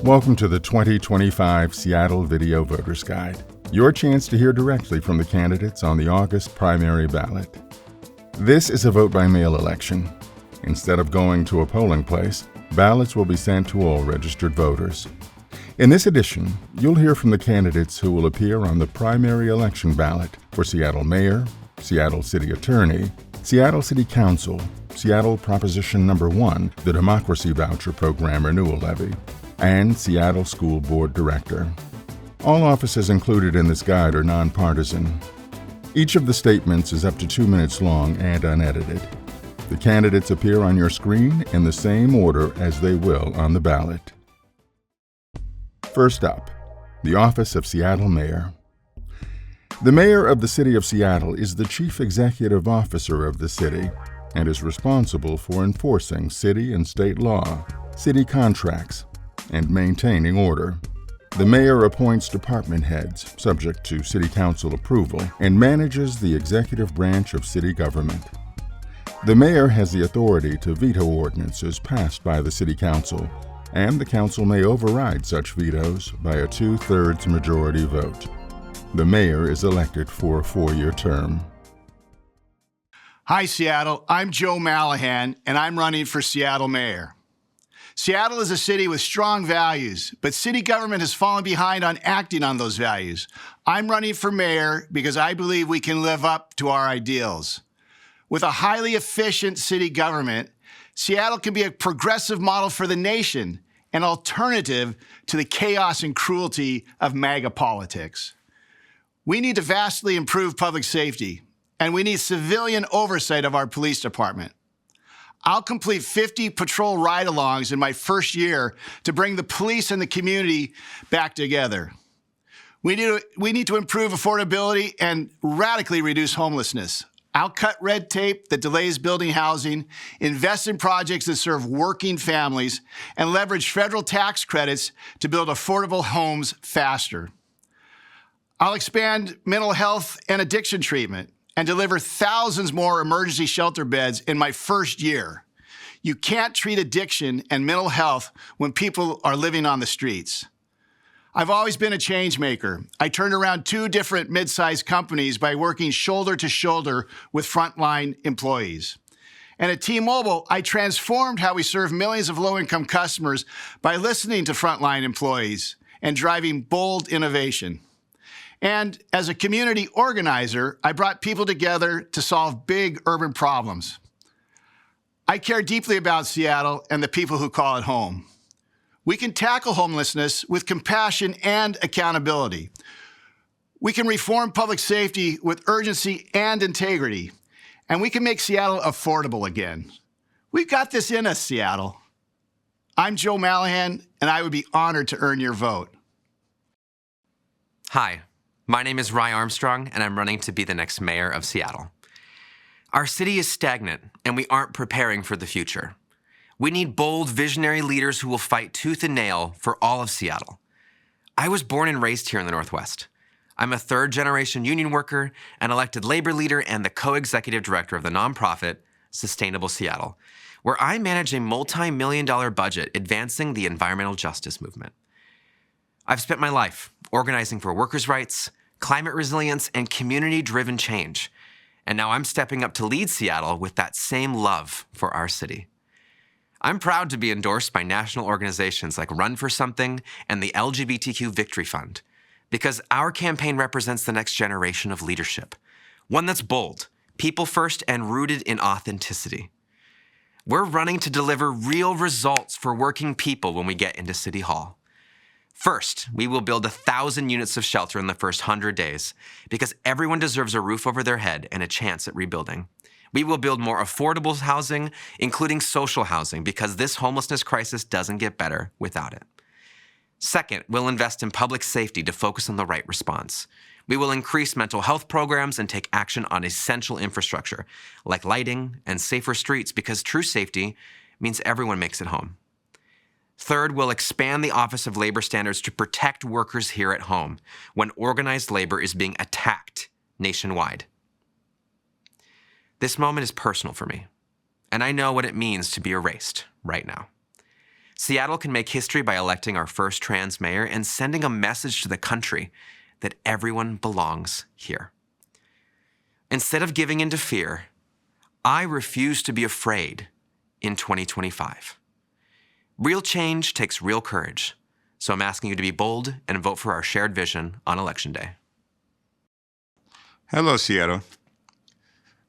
Welcome to the 2025 Seattle Video Voters Guide, your chance to hear directly from the candidates on the August primary ballot. This is a vote-by-mail election. Instead of going to a polling place, ballots will be sent to all registered voters. In this edition, you'll hear from the candidates who will appear on the primary election ballot for Seattle Mayor, Seattle City Attorney, Seattle City Council, Seattle Proposition Number 1, the Democracy Voucher Program Renewal Levy, and Seattle School Board Director. All offices included in this guide are nonpartisan. Each of the statements is up to 2 minutes long and unedited. The candidates appear on your screen in the same order as they will on the ballot. First up, the office of Seattle Mayor. The mayor of the city of Seattle is the chief executive officer of the city and is responsible for enforcing city and state law, city contracts, and maintaining order. The mayor appoints department heads, subject to city council approval, and manages the executive branch of city government. The mayor has the authority to veto ordinances passed by the city council, and the council may override such vetoes by a 2/3 majority vote. The mayor is elected for a 4-year term. Hi, Seattle. I'm Joe Mallahan, and I'm running for Seattle Mayor. Seattle is a city with strong values, but city government has fallen behind on acting on those values. I'm running for mayor because I believe we can live up to our ideals. With a highly efficient city government, Seattle can be a progressive model for the nation, an alternative to the chaos and cruelty of MAGA politics. We need to vastly improve public safety, and we need civilian oversight of our police department. I'll complete 50 patrol ride-alongs in my first year to bring the police and the community back together. We need to improve affordability and radically reduce homelessness. I'll cut red tape that delays building housing, invest in projects that serve working families, and leverage federal tax credits to build affordable homes faster. I'll expand mental health and addiction treatment and deliver thousands more emergency shelter beds in my first year. You can't treat addiction and mental health when people are living on the streets. I've always been a change maker. I turned around 2 different mid-sized companies by working shoulder to shoulder with frontline employees. And at T-Mobile, I transformed how we serve millions of low-income customers by listening to frontline employees and driving bold innovation. And as a community organizer, I brought people together to solve big urban problems. I care deeply about Seattle and the people who call it home. We can tackle homelessness with compassion and accountability. We can reform public safety with urgency and integrity. And we can make Seattle affordable again. We've got this in us, Seattle. I'm Joe Mallahan, and I would be honored to earn your vote. Hi. My name is Rye Armstrong, and I'm running to be the next mayor of Seattle. Our city is stagnant, and we aren't preparing for the future. We need bold, visionary leaders who will fight tooth and nail for all of Seattle. I was born and raised here in the Northwest. I'm a 3rd-generation union worker, an elected labor leader, and the co-executive director of the nonprofit Sustainable Seattle, where I manage a multi-million-dollar budget advancing the environmental justice movement. I've spent my life organizing for workers' rights, climate resilience, and community-driven change. And now I'm stepping up to lead Seattle with that same love for our city. I'm proud to be endorsed by national organizations like Run for Something and the LGBTQ Victory Fund, because our campaign represents the next generation of leadership, one that's bold, people-first, and rooted in authenticity. We're running to deliver real results for working people when we get into City Hall. First, we will build 1,000 units of shelter in the first 100 days because everyone deserves a roof over their head and a chance at rebuilding. We will build more affordable housing, including social housing, because this homelessness crisis doesn't get better without it. Second, we'll invest in public safety to focus on the right response. We will increase mental health programs and take action on essential infrastructure, like lighting and safer streets, because true safety means everyone makes it home. Third, we'll expand the Office of Labor Standards to protect workers here at home when organized labor is being attacked nationwide. This moment is personal for me, and I know what it means to be erased right now. Seattle can make history by electing our first trans mayor and sending a message to the country that everyone belongs here. Instead of giving in to fear, I refuse to be afraid in 2025. Real change takes real courage, so I'm asking you to be bold and vote for our shared vision on Election Day. Hello, Seattle.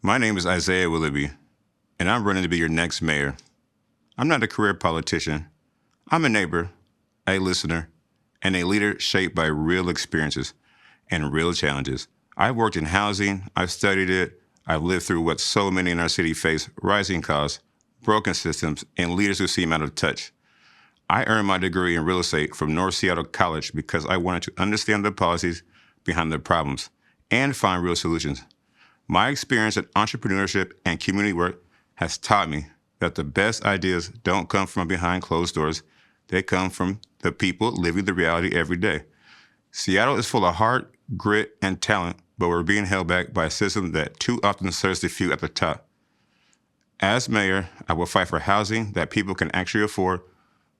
My name is Isaiah Willoughby, and I'm running to be your next mayor. I'm not a career politician. I'm a neighbor, a listener, and a leader shaped by real experiences and real challenges. I've worked in housing, I've studied it, I've lived through what so many in our city face: rising costs, broken systems, and leaders who seem out of touch. I earned my degree in real estate from North Seattle College because I wanted to understand the policies behind the problems and find real solutions. My experience in entrepreneurship and community work has taught me that the best ideas don't come from behind closed doors. They come from the people living the reality every day. Seattle is full of heart, grit, and talent, but we're being held back by a system that too often serves the few at the top. As mayor, I will fight for housing that people can actually afford,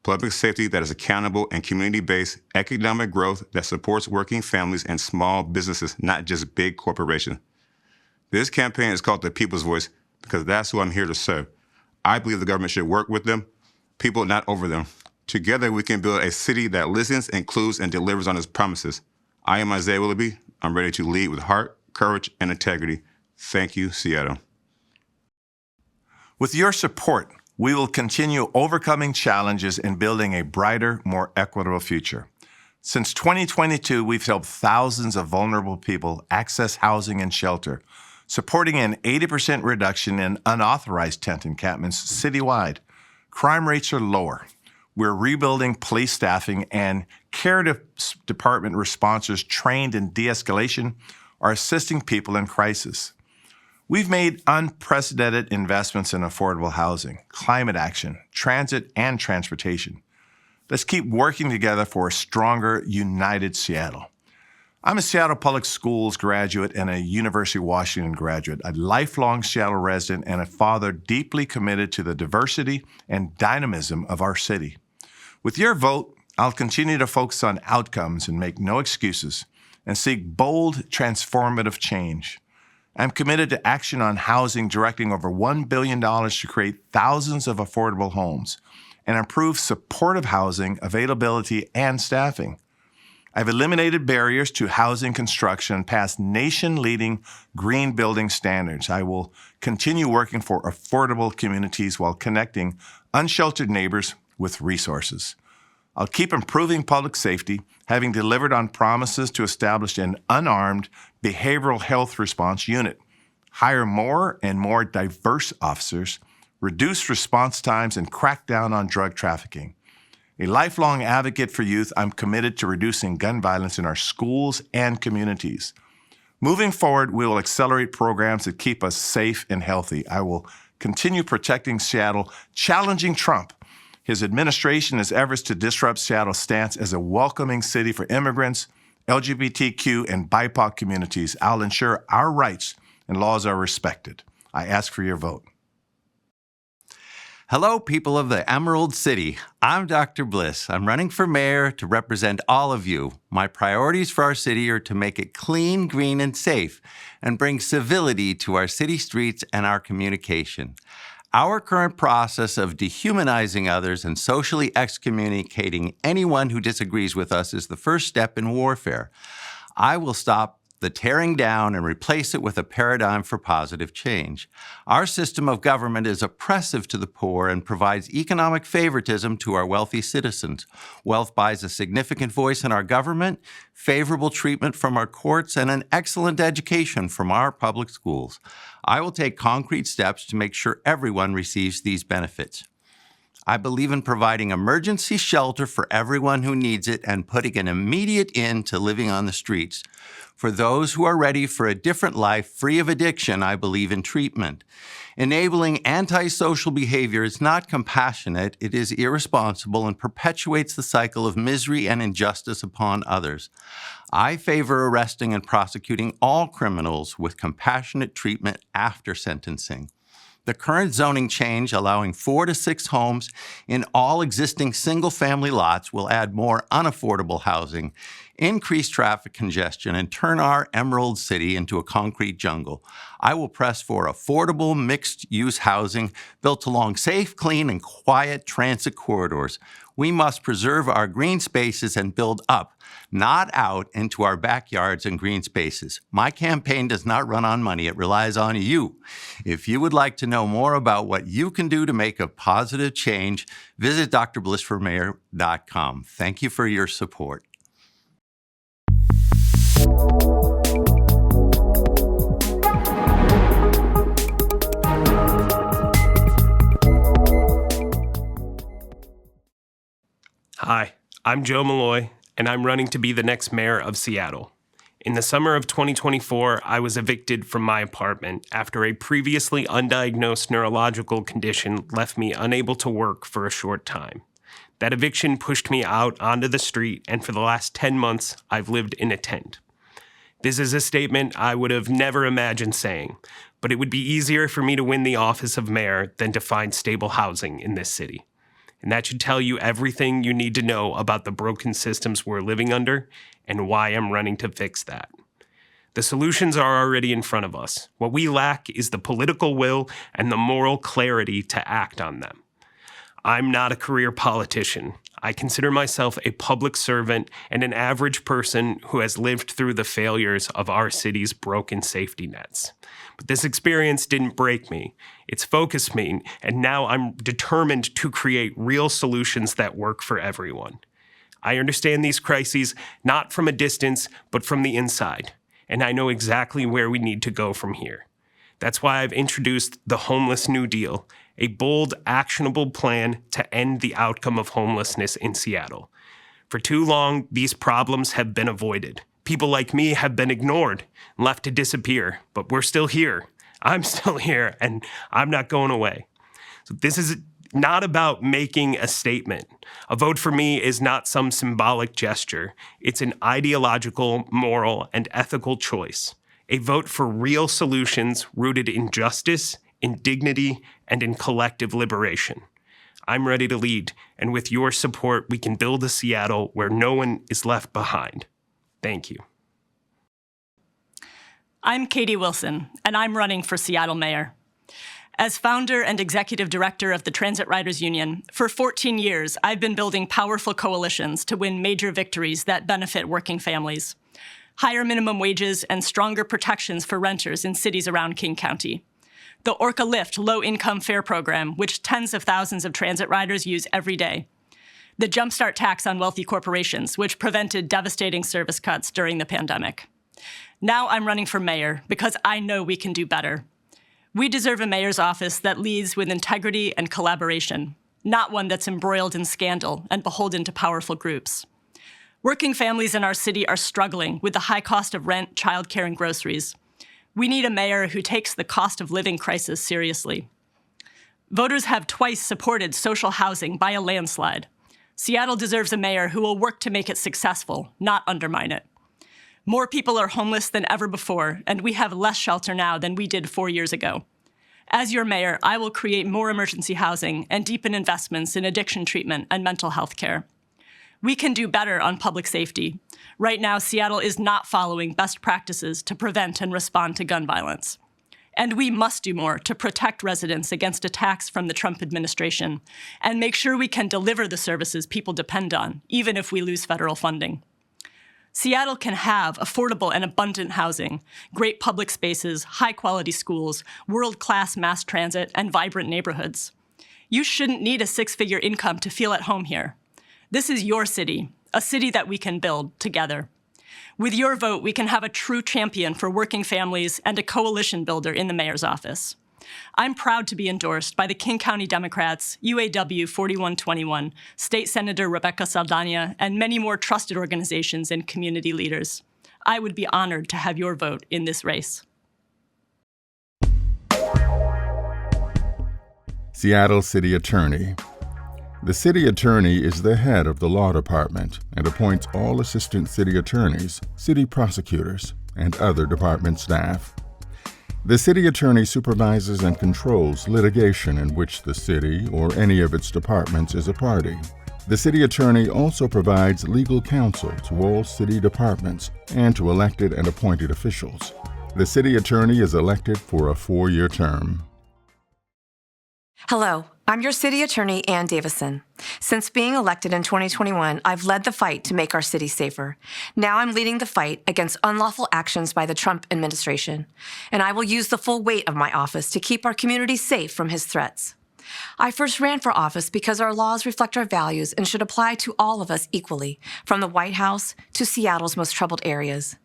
public safety that is accountable and community-based, economic growth that supports working families and small businesses, not just big corporations. This campaign is called the People's Voice because that's who I'm here to serve. I believe the government should work with them, people not over them. Together, we can build a city that listens, includes, and delivers on its promises. I am Isaiah Willoughby. I'm ready to lead with heart, courage, and integrity. Thank you, Seattle. With your support, we will continue overcoming challenges and building a brighter, more equitable future. Since 2022, we've helped thousands of vulnerable people access housing and shelter, supporting an 80% reduction in unauthorized tent encampments citywide. Crime rates are lower. We're rebuilding police staffing, and care department responses trained in de-escalation are assisting people in crisis. We've made unprecedented investments in affordable housing, climate action, transit, and transportation. Let's keep working together for a stronger, united Seattle. I'm a Seattle Public Schools graduate and a University of Washington graduate, a lifelong Seattle resident, and a father deeply committed to the diversity and dynamism of our city. With your vote, I'll continue to focus on outcomes and make no excuses, and seek bold, transformative change. I'm committed to action on housing, directing over $1 billion to create thousands of affordable homes and improve supportive housing, availability, and staffing. I've eliminated barriers to housing construction and passed nation-leading green building standards. I will continue working for affordable communities while connecting unsheltered neighbors with resources. I'll keep improving public safety, having delivered on promises to establish an unarmed behavioral health response unit, hire more and more diverse officers, reduce response times, and crack down on drug trafficking. A lifelong advocate for youth, I'm committed to reducing gun violence in our schools and communities. Moving forward, we will accelerate programs that keep us safe and healthy. I will continue protecting Seattle, challenging Trump, his administration, his efforts to disrupt Seattle's stance as a welcoming city for immigrants, LGBTQ, and BIPOC communities. I'll ensure our rights and laws are respected. I ask for your vote. Hello, people of the Emerald City. I'm Dr. Bliss. I'm running for mayor to represent all of you. My priorities for our city are to make it clean, green, and safe, and bring civility to our city streets and our communication. Our current process of dehumanizing others and socially excommunicating anyone who disagrees with us is the first step in warfare. I will stop the tearing down and replace it with a paradigm for positive change. Our system of government is oppressive to the poor and provides economic favoritism to our wealthy citizens. Wealth buys a significant voice in our government, favorable treatment from our courts, and an excellent education from our public schools. I will take concrete steps to make sure everyone receives these benefits. I believe in providing emergency shelter for everyone who needs it and putting an immediate end to living on the streets. For those who are ready for a different life free of addiction, I believe in treatment. Enabling antisocial behavior is not compassionate, it is irresponsible and perpetuates the cycle of misery and injustice upon others. I favor arresting and prosecuting all criminals with compassionate treatment after sentencing. The current zoning change, allowing 4 to 6 homes in all existing single-family lots, will add more unaffordable housing, increase traffic congestion, and turn our Emerald City into a concrete jungle. I will press for affordable mixed-use housing built along safe, clean, and quiet transit corridors. We must preserve our green spaces and build up, not out, into our backyards and green spaces. My campaign does not run on money. It relies on you. If you would like to know more about what you can do to make a positive change, visit drblissformayor.com. Thank you for your support. Hi, I'm Joe Malloy, and I'm running to be the next mayor of Seattle. In the summer of 2024, I was evicted from my apartment after a previously undiagnosed neurological condition left me unable to work for a short time. That eviction pushed me out onto the street, and for the last 10 months, I've lived in a tent. This is a statement I would have never imagined saying, but it would be easier for me to win the office of mayor than to find stable housing in this city. And that should tell you everything you need to know about the broken systems we're living under and why I'm running to fix that. The solutions are already in front of us. What we lack is the political will and the moral clarity to act on them. I'm not a career politician. I consider myself a public servant and an average person who has lived through the failures of our city's broken safety nets. But this experience didn't break me. It's focused me, and now I'm determined to create real solutions that work for everyone. I understand these crises not from a distance, but from the inside, and I know exactly where we need to go from here. That's why I've introduced the Homeless New Deal, a bold, actionable plan to end the outcome of homelessness in Seattle. For too long, these problems have been avoided. People like me have been ignored and left to disappear, but we're still here. I'm still here, and I'm not going away. So this is not about making a statement. A vote for me is not some symbolic gesture. It's an ideological, moral, and ethical choice. A vote for real solutions rooted in justice, in dignity, and in collective liberation. I'm ready to lead, and with your support, we can build a Seattle where no one is left behind. Thank you. I'm Katie Wilson, and I'm running for Seattle Mayor. As founder and executive director of the Transit Riders Union, for 14 years, I've been building powerful coalitions to win major victories that benefit working families. Higher minimum wages and stronger protections for renters in cities around King County. The Orca Lift low-income fare program, which tens of thousands of transit riders use every day. The Jumpstart tax on wealthy corporations, which prevented devastating service cuts during the pandemic. Now I'm running for mayor because I know we can do better. We deserve a mayor's office that leads with integrity and collaboration, not one that's embroiled in scandal and beholden to powerful groups. Working families in our city are struggling with the high cost of rent, childcare, and groceries. We need a mayor who takes the cost of living crisis seriously. Voters have twice supported social housing by a landslide. Seattle deserves a mayor who will work to make it successful, not undermine it. More people are homeless than ever before, and we have less shelter now than we did 4 years ago. As your mayor, I will create more emergency housing and deepen investments in addiction treatment and mental health care. We can do better on public safety. Right now, Seattle is not following best practices to prevent and respond to gun violence. And we must do more to protect residents against attacks from the Trump administration and make sure we can deliver the services people depend on, even if we lose federal funding. Seattle can have affordable and abundant housing, great public spaces, high-quality schools, world-class mass transit, and vibrant neighborhoods. You shouldn't need a six-figure income to feel at home here. This is your city, a city that we can build together. With your vote, we can have a true champion for working families and a coalition builder in the mayor's office. I'm proud to be endorsed by the King County Democrats, UAW 4121, State Senator Rebecca Saldana, and many more trusted organizations and community leaders. I would be honored to have your vote in this race. Seattle City Attorney. The city attorney is the head of the law department and appoints all assistant city attorneys, city prosecutors, and other department staff. The city attorney supervises and controls litigation in which the city or any of its departments is a party. The city attorney also provides legal counsel to all city departments and to elected and appointed officials. The city attorney is elected for a 4-year term. Hello, I'm your city attorney, Ann Davison. Since being elected in 2021, I've led the fight to make our city safer. Now I'm leading the fight against unlawful actions by the Trump administration, and I will use the full weight of my office to keep our community safe from his threats. I first ran for office because our laws reflect our values and should apply to all of us equally, from the White House to Seattle's most troubled areas.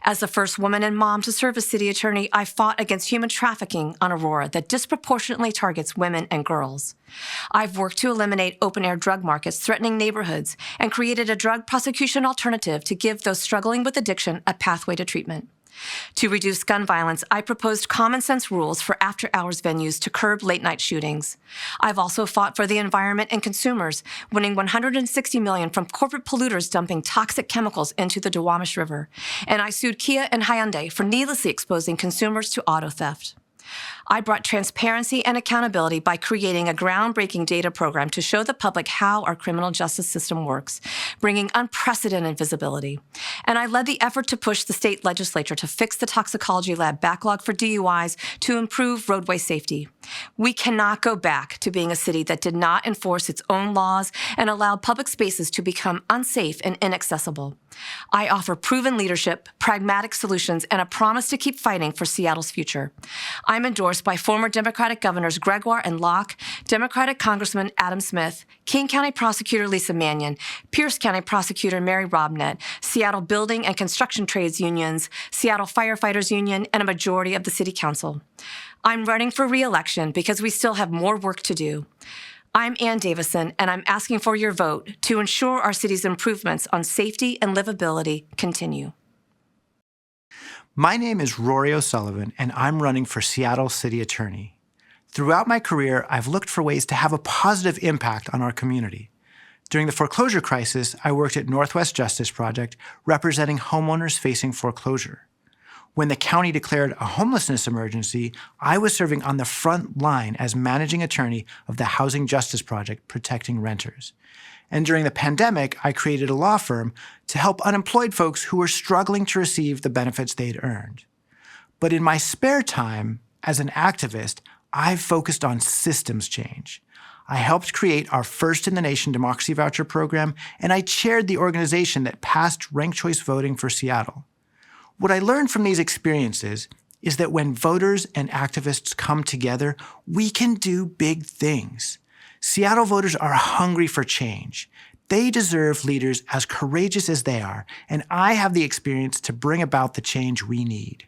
As the first woman and mom to serve as city attorney, I fought against human trafficking on Aurora that disproportionately targets women and girls. I've worked to eliminate open-air drug markets threatening neighborhoods and created a drug prosecution alternative to give those struggling with addiction a pathway to treatment. To reduce gun violence, I proposed common-sense rules for after-hours venues to curb late-night shootings. I've also fought for the environment and consumers, winning $160 million from corporate polluters dumping toxic chemicals into the Duwamish River. And I sued Kia and Hyundai for needlessly exposing consumers to auto theft. I brought transparency and accountability by creating a groundbreaking data program to show the public how our criminal justice system works, bringing unprecedented visibility. And I led the effort to push the state legislature to fix the toxicology lab backlog for DUIs to improve roadway safety. We cannot go back to being a city that did not enforce its own laws and allowed public spaces to become unsafe and inaccessible. I offer proven leadership, pragmatic solutions, and a promise to keep fighting for Seattle's future. I'm endorsed by former Democratic Governors Gregoire and Locke, Democratic Congressman Adam Smith, King County Prosecutor Lisa Mannion, Pierce County Prosecutor Mary Robnett, Seattle Building and Construction Trades Unions, Seattle Firefighters Union, and a majority of the City Council. I'm running for re-election because we still have more work to do. I'm Ann Davison, and I'm asking for your vote to ensure our city's improvements on safety and livability continue. My name is Rory O'Sullivan, and I'm running for Seattle City Attorney. Throughout my career, I've looked for ways to have a positive impact on our community. During the foreclosure crisis, I worked at Northwest Justice Project, representing homeowners facing foreclosure. When the county declared a homelessness emergency, I was serving on the front line as managing attorney of the Housing Justice Project protecting renters. And during the pandemic, I created a law firm to help unemployed folks who were struggling to receive the benefits they'd earned. But in my spare time, as an activist, I've focused on systems change. I helped create our first-in-the-nation Democracy Voucher program, and I chaired the organization that passed ranked choice voting for Seattle. What I learned from these experiences is that when voters and activists come together, we can do big things. Seattle voters are hungry for change. They deserve leaders as courageous as they are, and I have the experience to bring about the change we need.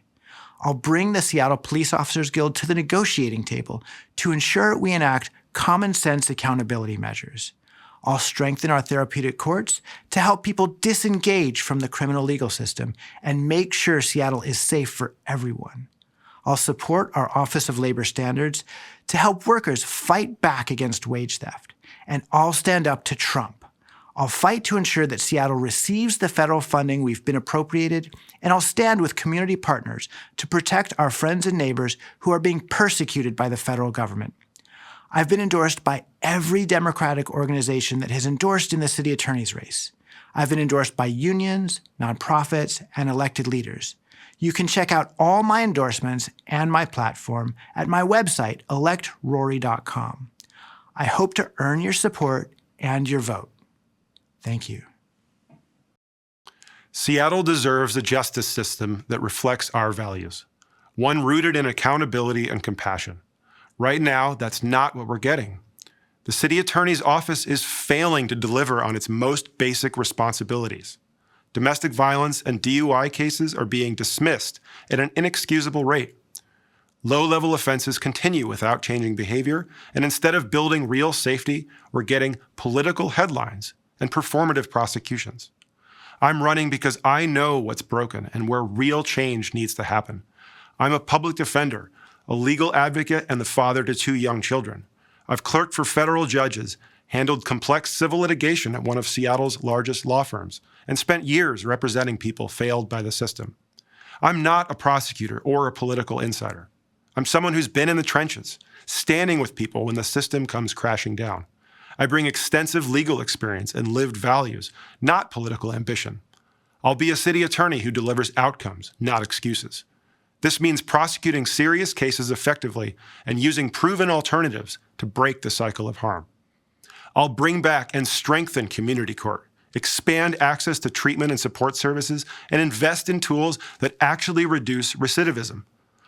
I'll bring the Seattle Police Officers Guild to the negotiating table to ensure we enact common sense accountability measures. I'll strengthen our therapeutic courts to help people disengage from the criminal legal system and make sure Seattle is safe for everyone. I'll support our Office of Labor Standards to help workers fight back against wage theft. And I'll stand up to Trump. I'll fight to ensure that Seattle receives the federal funding we've been appropriated, and I'll stand with community partners to protect our friends and neighbors who are being persecuted by the federal government. I've been endorsed by every Democratic organization that has endorsed in the city attorney's race. I've been endorsed by unions, nonprofits, and elected leaders. You can check out all my endorsements and my platform at my website, electrory.com. I hope to earn your support and your vote. Thank you. Seattle deserves a justice system that reflects our values, one rooted in accountability and compassion. Right now, that's not what we're getting. The city attorney's office is failing to deliver on its most basic responsibilities. Domestic violence and DUI cases are being dismissed at an inexcusable rate. Low-level offenses continue without changing behavior, and instead of building real safety, we're getting political headlines and performative prosecutions. I'm running because I know what's broken and where real change needs to happen. I'm a public defender, a legal advocate, and the father to 2 young children. I've clerked for federal judges, handled complex civil litigation at one of Seattle's largest law firms, and spent years representing people failed by the system. I'm not a prosecutor or a political insider. I'm someone who's been in the trenches, standing with people when the system comes crashing down. I bring extensive legal experience and lived values, not political ambition. I'll be a city attorney who delivers outcomes, not excuses. This means prosecuting serious cases effectively and using proven alternatives to break the cycle of harm. I'll bring back and strengthen community court, expand access to treatment and support services, and invest in tools that actually reduce recidivism.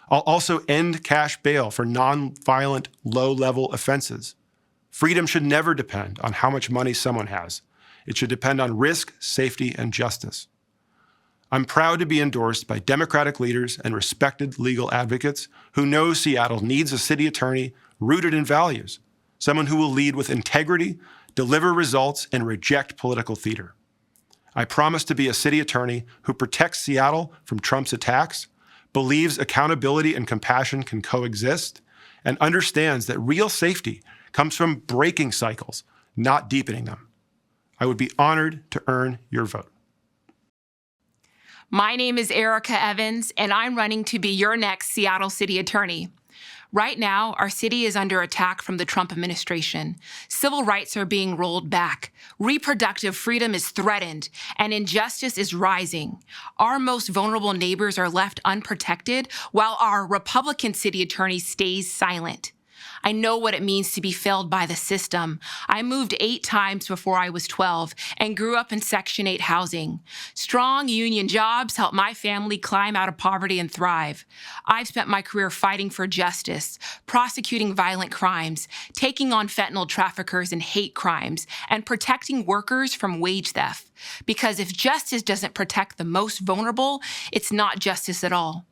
I'll also end cash bail for non-violent, low-level offenses. Freedom should never depend on how much money someone has. It should depend on risk, safety, and justice. I'm proud to be endorsed by Democratic leaders and respected legal advocates who know Seattle needs a city attorney rooted in values, someone who will lead with integrity, deliver results, and reject political theater. I promise to be a city attorney who protects Seattle from Trump's attacks, believes accountability and compassion can coexist, and understands that real safety comes from breaking cycles, not deepening them. I would be honored to earn your vote. My name is Erica Evans, and I'm running to be your next Seattle City Attorney. Right now, our city is under attack from the Trump administration. Civil rights are being rolled back. Reproductive freedom is threatened, and injustice is rising. Our most vulnerable neighbors are left unprotected, while our Republican city attorney stays silent. I know what it means to be failed by the system. I moved 8 times before I was 12 and grew up in Section 8 housing. Strong union jobs helped my family climb out of poverty and thrive. I've spent my career fighting for justice, prosecuting violent crimes, taking on fentanyl traffickers and hate crimes, and protecting workers from wage theft. Because if justice doesn't protect the most vulnerable, it's not justice at all.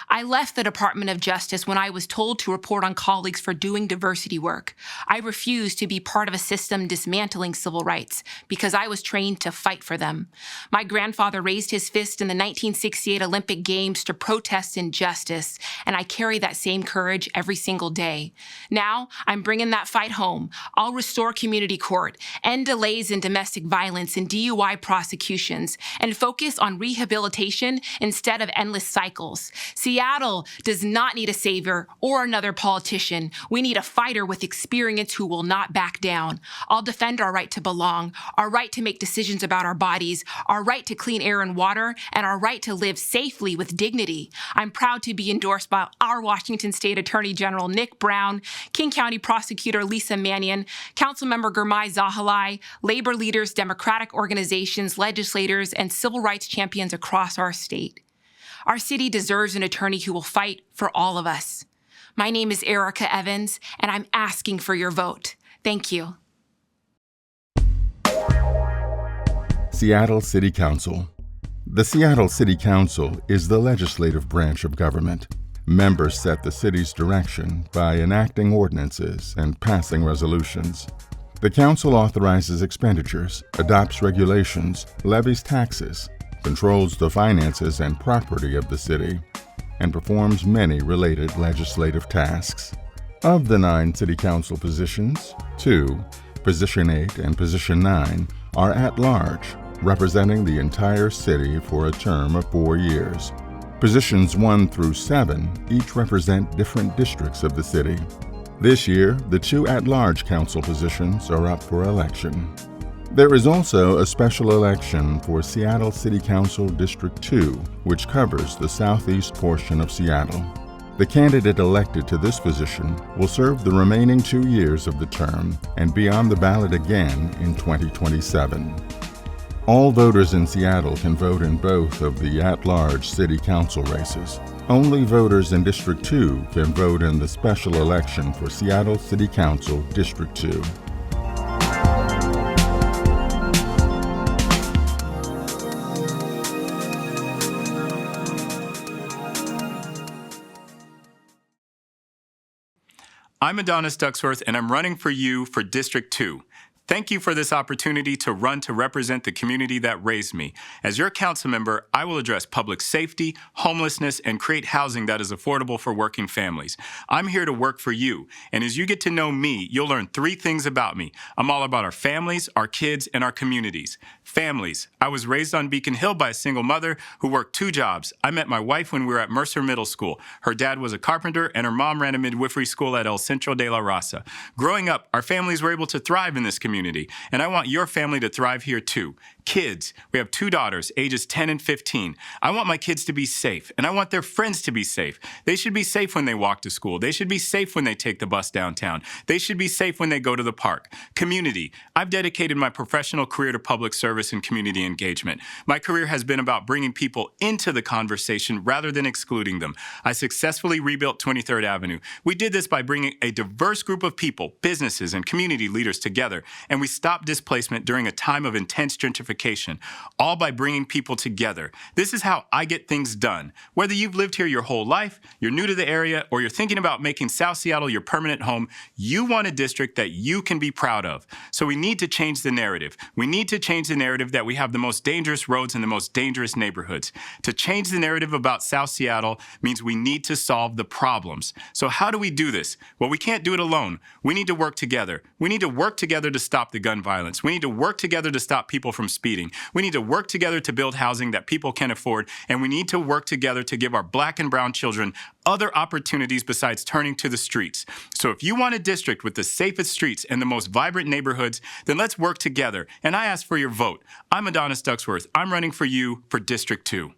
I left the Department of Justice when I was told to report on colleagues for doing diversity work. I refused to be part of a system dismantling civil rights because I was trained to fight for them. My grandfather raised his fist in the 1968 Olympic Games to protest injustice, and I carry that same courage every single day. Now, I'm bringing that fight home. I'll restore community court, end delays in domestic violence and DUI prosecutions, and focus on rehabilitation instead of endless cycles. Seattle does not need a savior or another politician. We need a fighter with experience who will not back down. I'll defend our right to belong, our right to make decisions about our bodies, our right to clean air and water, and our right to live safely with dignity. I'm proud to be endorsed by our Washington State Attorney General Nick Brown, King County Prosecutor Lisa Mannion, Councilmember Gurmai Zahalai, labor leaders, Democratic organizations, legislators, and civil rights champions across our state. Our city deserves an attorney who will fight for all of us. My name is Erica Evans, and I'm asking for your vote. Thank you. Seattle City Council. The Seattle City Council is the legislative branch of government. Members set the city's direction by enacting ordinances and passing resolutions. The council authorizes expenditures, adopts regulations, levies taxes, controls the finances and property of the city, and performs many related legislative tasks. Of the 9 city council positions, 2, Position 8 and Position 9, are at large, representing the entire city for a term of 4 years. Positions 1 through 7 each represent different districts of the city. This year, the 2 at-large council positions are up for election. There is also a special election for Seattle City Council District 2, which covers the southeast portion of Seattle. The candidate elected to this position will serve the remaining 2 years of the term and be on the ballot again in 2027. All voters in Seattle can vote in both of the at-large city council races. Only voters in District 2 can vote in the special election for Seattle City Council District 2. I'm Adonis Ducksworth, and I'm running for you for District 2. Thank you for this opportunity to run to represent the community that raised me. As your council member, I will address public safety, homelessness, and create housing that is affordable for working families. I'm here to work for you, and as you get to know me, you'll learn 3 things about me. I'm all about our families, our kids, and our communities. Families. I was raised on Beacon Hill by a single mother who worked 2 jobs. I met my wife when we were at Mercer Middle School. Her dad was a carpenter, and her mom ran a midwifery school at El Centro de la Raza. Growing up, our families were able to thrive in this community, and I want your family to thrive here too. Kids, we have 2 daughters, ages 10 and 15. I want my kids to be safe, and I want their friends to be safe. They should be safe when they walk to school. They should be safe when they take the bus downtown. They should be safe when they go to the park. Community, I've dedicated my professional career to public service and community engagement. My career has been about bringing people into the conversation rather than excluding them. I successfully rebuilt 23rd Avenue. We did this by bringing a diverse group of people, businesses, and community leaders together, and we stopped displacement during a time of intense gentrification, all by bringing people together. This is how I get things done. Whether you've lived here your whole life, you're new to the area, or you're thinking about making South Seattle your permanent home, you want a district that you can be proud of. So we need to change the narrative. We need to change the narrative that we have the most dangerous roads in the most dangerous neighborhoods. To change the narrative about South Seattle means we need to solve the problems. So how do we do this? Well, we can't do it alone. We need to work together. We need to work together to stop the gun violence. We need to work together to stop people from speeding. We need to work together to build housing that people can afford, and we need to work together to give our Black and brown children other opportunities besides turning to the streets. So if you want a district with the safest streets and the most vibrant neighborhoods, then let's work together. And I ask for your vote. I'm Adonis Ducksworth. I'm running for you for District 2.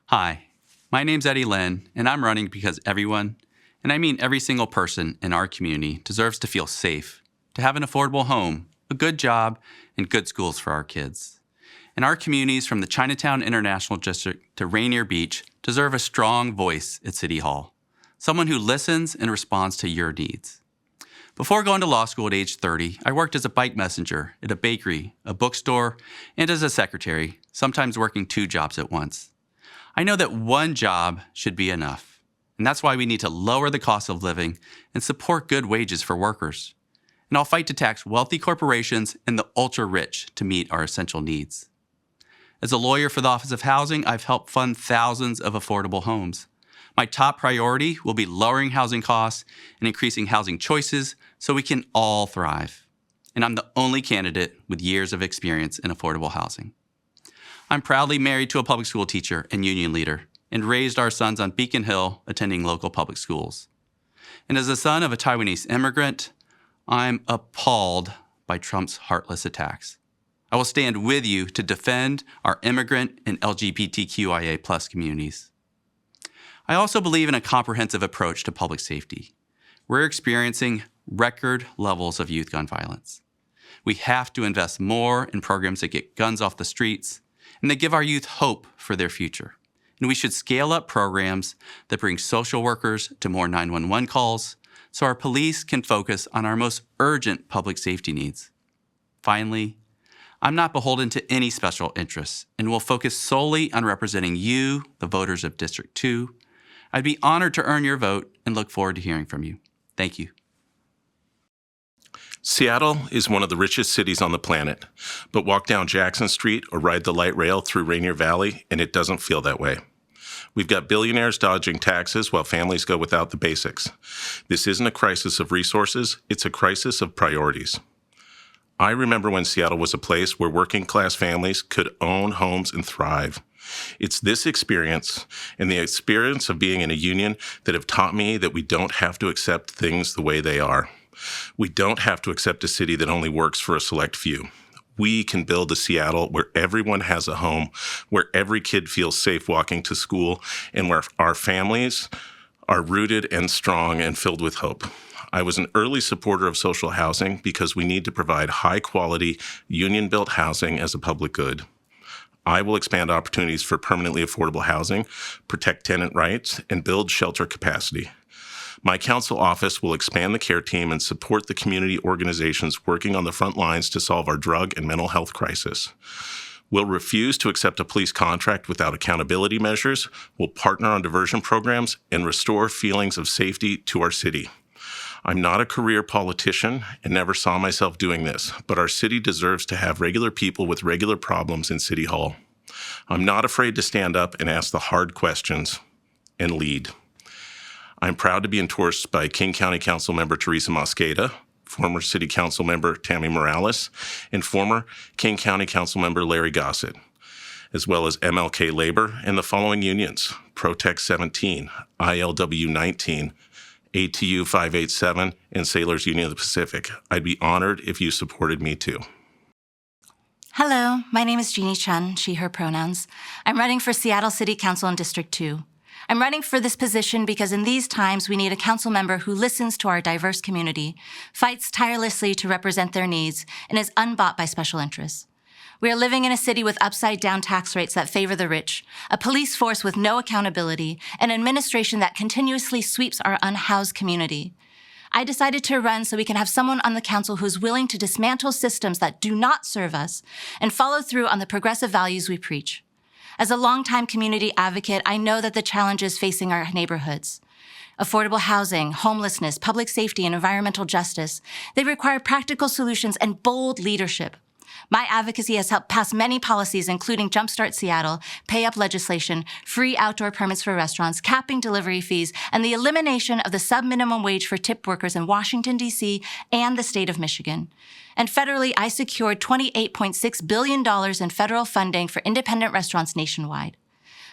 Hi, my name's Eddie Lynn, and I'm running because everyone, and I mean every single person in our community, deserves to feel safe, to have an affordable home, a good job, and good schools for our kids. And our communities from the Chinatown International District to Rainier Beach deserve a strong voice at City Hall, someone who listens and responds to your needs. Before going to law school at age 30, I worked as a bike messenger at a bakery, a bookstore, and as a secretary, sometimes working 2 jobs at once. I know that one job should be enough, and that's why we need to lower the cost of living and support good wages for workers. And I'll fight to tax wealthy corporations and the ultra-rich to meet our essential needs. As a lawyer for the Office of Housing, I've helped fund thousands of affordable homes. My top priority will be lowering housing costs and increasing housing choices so we can all thrive. And I'm the only candidate with years of experience in affordable housing. I'm proudly married to a public school teacher and union leader and raised our sons on Beacon Hill attending local public schools. And as the son of a Taiwanese immigrant, I'm appalled by Trump's heartless attacks. I will stand with you to defend our immigrant and LGBTQIA+ communities. I also believe in a comprehensive approach to public safety. We're experiencing record levels of youth gun violence. We have to invest more in programs that get guns off the streets and that give our youth hope for their future. And we should scale up programs that bring social workers to more 911 calls so our police can focus on our most urgent public safety needs. Finally, I'm not beholden to any special interests and will focus solely on representing you, the voters of District 2. I'd be honored to earn your vote and look forward to hearing from you. Thank you. Seattle is one of the richest cities on the planet, but walk down Jackson Street or ride the light rail through Rainier Valley and it doesn't feel that way. We've got billionaires dodging taxes while families go without the basics. This isn't a crisis of resources, it's a crisis of priorities. I remember when Seattle was a place where working class families could own homes and thrive. It's this experience and the experience of being in a union that have taught me that we don't have to accept things the way they are. We don't have to accept a city that only works for a select few. We can build a Seattle where everyone has a home, where every kid feels safe walking to school, and where our families are rooted and strong and filled with hope. I was an early supporter of social housing because we need to provide high-quality, union-built housing as a public good. I will expand opportunities for permanently affordable housing, protect tenant rights, and build shelter capacity. My council office will expand the care team and support the community organizations working on the front lines to solve our drug and mental health crisis. We'll refuse to accept a police contract without accountability measures, we'll partner on diversion programs, and restore feelings of safety to our city. I'm not a career politician and never saw myself doing this, but our city deserves to have regular people with regular problems in City Hall. I'm not afraid to stand up and ask the hard questions and lead. I'm proud to be endorsed by King County Council Member Teresa Mosqueda, former City Council Member Tammy Morales, and former King County Council Member Larry Gossett, as well as MLK Labor and the following unions: Protect 17, ILW 19, ATU 587, and Sailors Union of the Pacific. I'd be honored if you supported me too. Hello, my name is Jeannie Chun, she, her pronouns. I'm running for Seattle City Council in District 2. I'm running for this position because in these times we need a council member who listens to our diverse community, fights tirelessly to represent their needs, and is unbought by special interests. We are living in a city with upside-down tax rates that favor the rich, a police force with no accountability, an administration that continuously sweeps our unhoused community. I decided to run so we can have someone on the council who's willing to dismantle systems that do not serve us and follow through on the progressive values we preach. As a longtime community advocate, I know that the challenges facing our neighborhoods, affordable housing, homelessness, public safety, and environmental justice, they require practical solutions and bold leadership. My advocacy has helped pass many policies, including Jumpstart Seattle, pay-up legislation, free outdoor permits for restaurants, capping delivery fees, and the elimination of the sub-minimum wage for tip workers in Washington, D.C. and the state of Michigan. And federally, I secured $28.6 billion in federal funding for independent restaurants nationwide.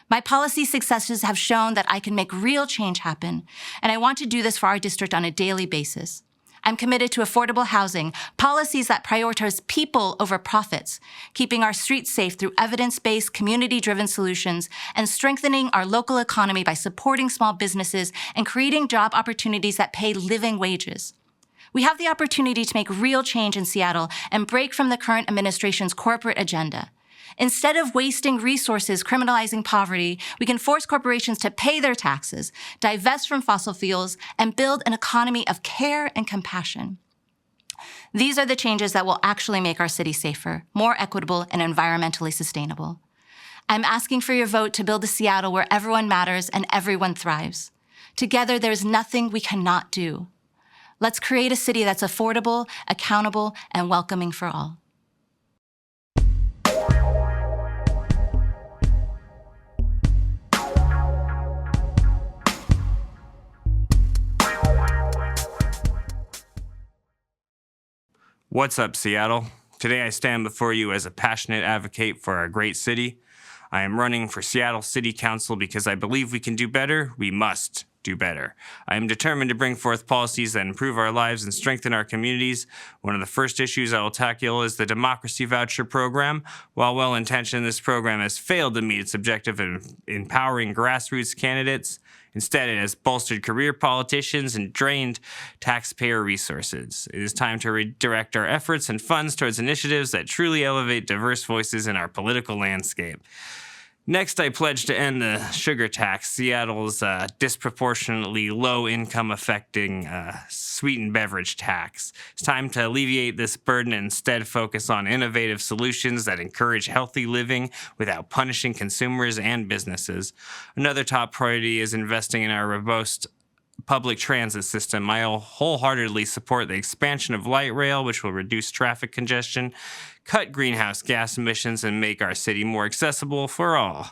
My policy successes have shown that I can make real change happen, and I want to do this for our district on a daily basis. I'm committed to affordable housing, policies that prioritize people over profits, keeping our streets safe through evidence-based, community-driven solutions, and strengthening our local economy by supporting small businesses and creating job opportunities that pay living wages. We have the opportunity to make real change in Seattle and break from the current administration's corporate agenda. Instead of wasting resources criminalizing poverty, we can force corporations to pay their taxes, divest from fossil fuels, and build an economy of care and compassion. These are the changes that will actually make our city safer, more equitable, and environmentally sustainable. I'm asking for your vote to build a Seattle where everyone matters and everyone thrives. Together, there's nothing we cannot do. Let's create a city that's affordable, accountable, and welcoming for all. What's up, Seattle? Today I stand before you as a passionate advocate for our great city. I am running for Seattle City Council because I believe we can do better. We must do better. I am determined to bring forth policies that improve our lives and strengthen our communities. One of the first issues I will tackle is the Democracy Voucher program. While well-intentioned, this program has failed to meet its objective of empowering grassroots candidates. Instead, it has bolstered career politicians and drained taxpayer resources. It is time to redirect our efforts and funds towards initiatives that truly elevate diverse voices in our political landscape. Next, I pledge to end the sugar tax, Seattle's disproportionately low income affecting sweetened beverage tax. It's time to alleviate this burden and instead focus on innovative solutions that encourage healthy living without punishing consumers and businesses. Another top priority is investing in our robust public transit system. I wholeheartedly support the expansion of light rail, which will reduce traffic congestion, cut greenhouse gas emissions, and make our city more accessible for all.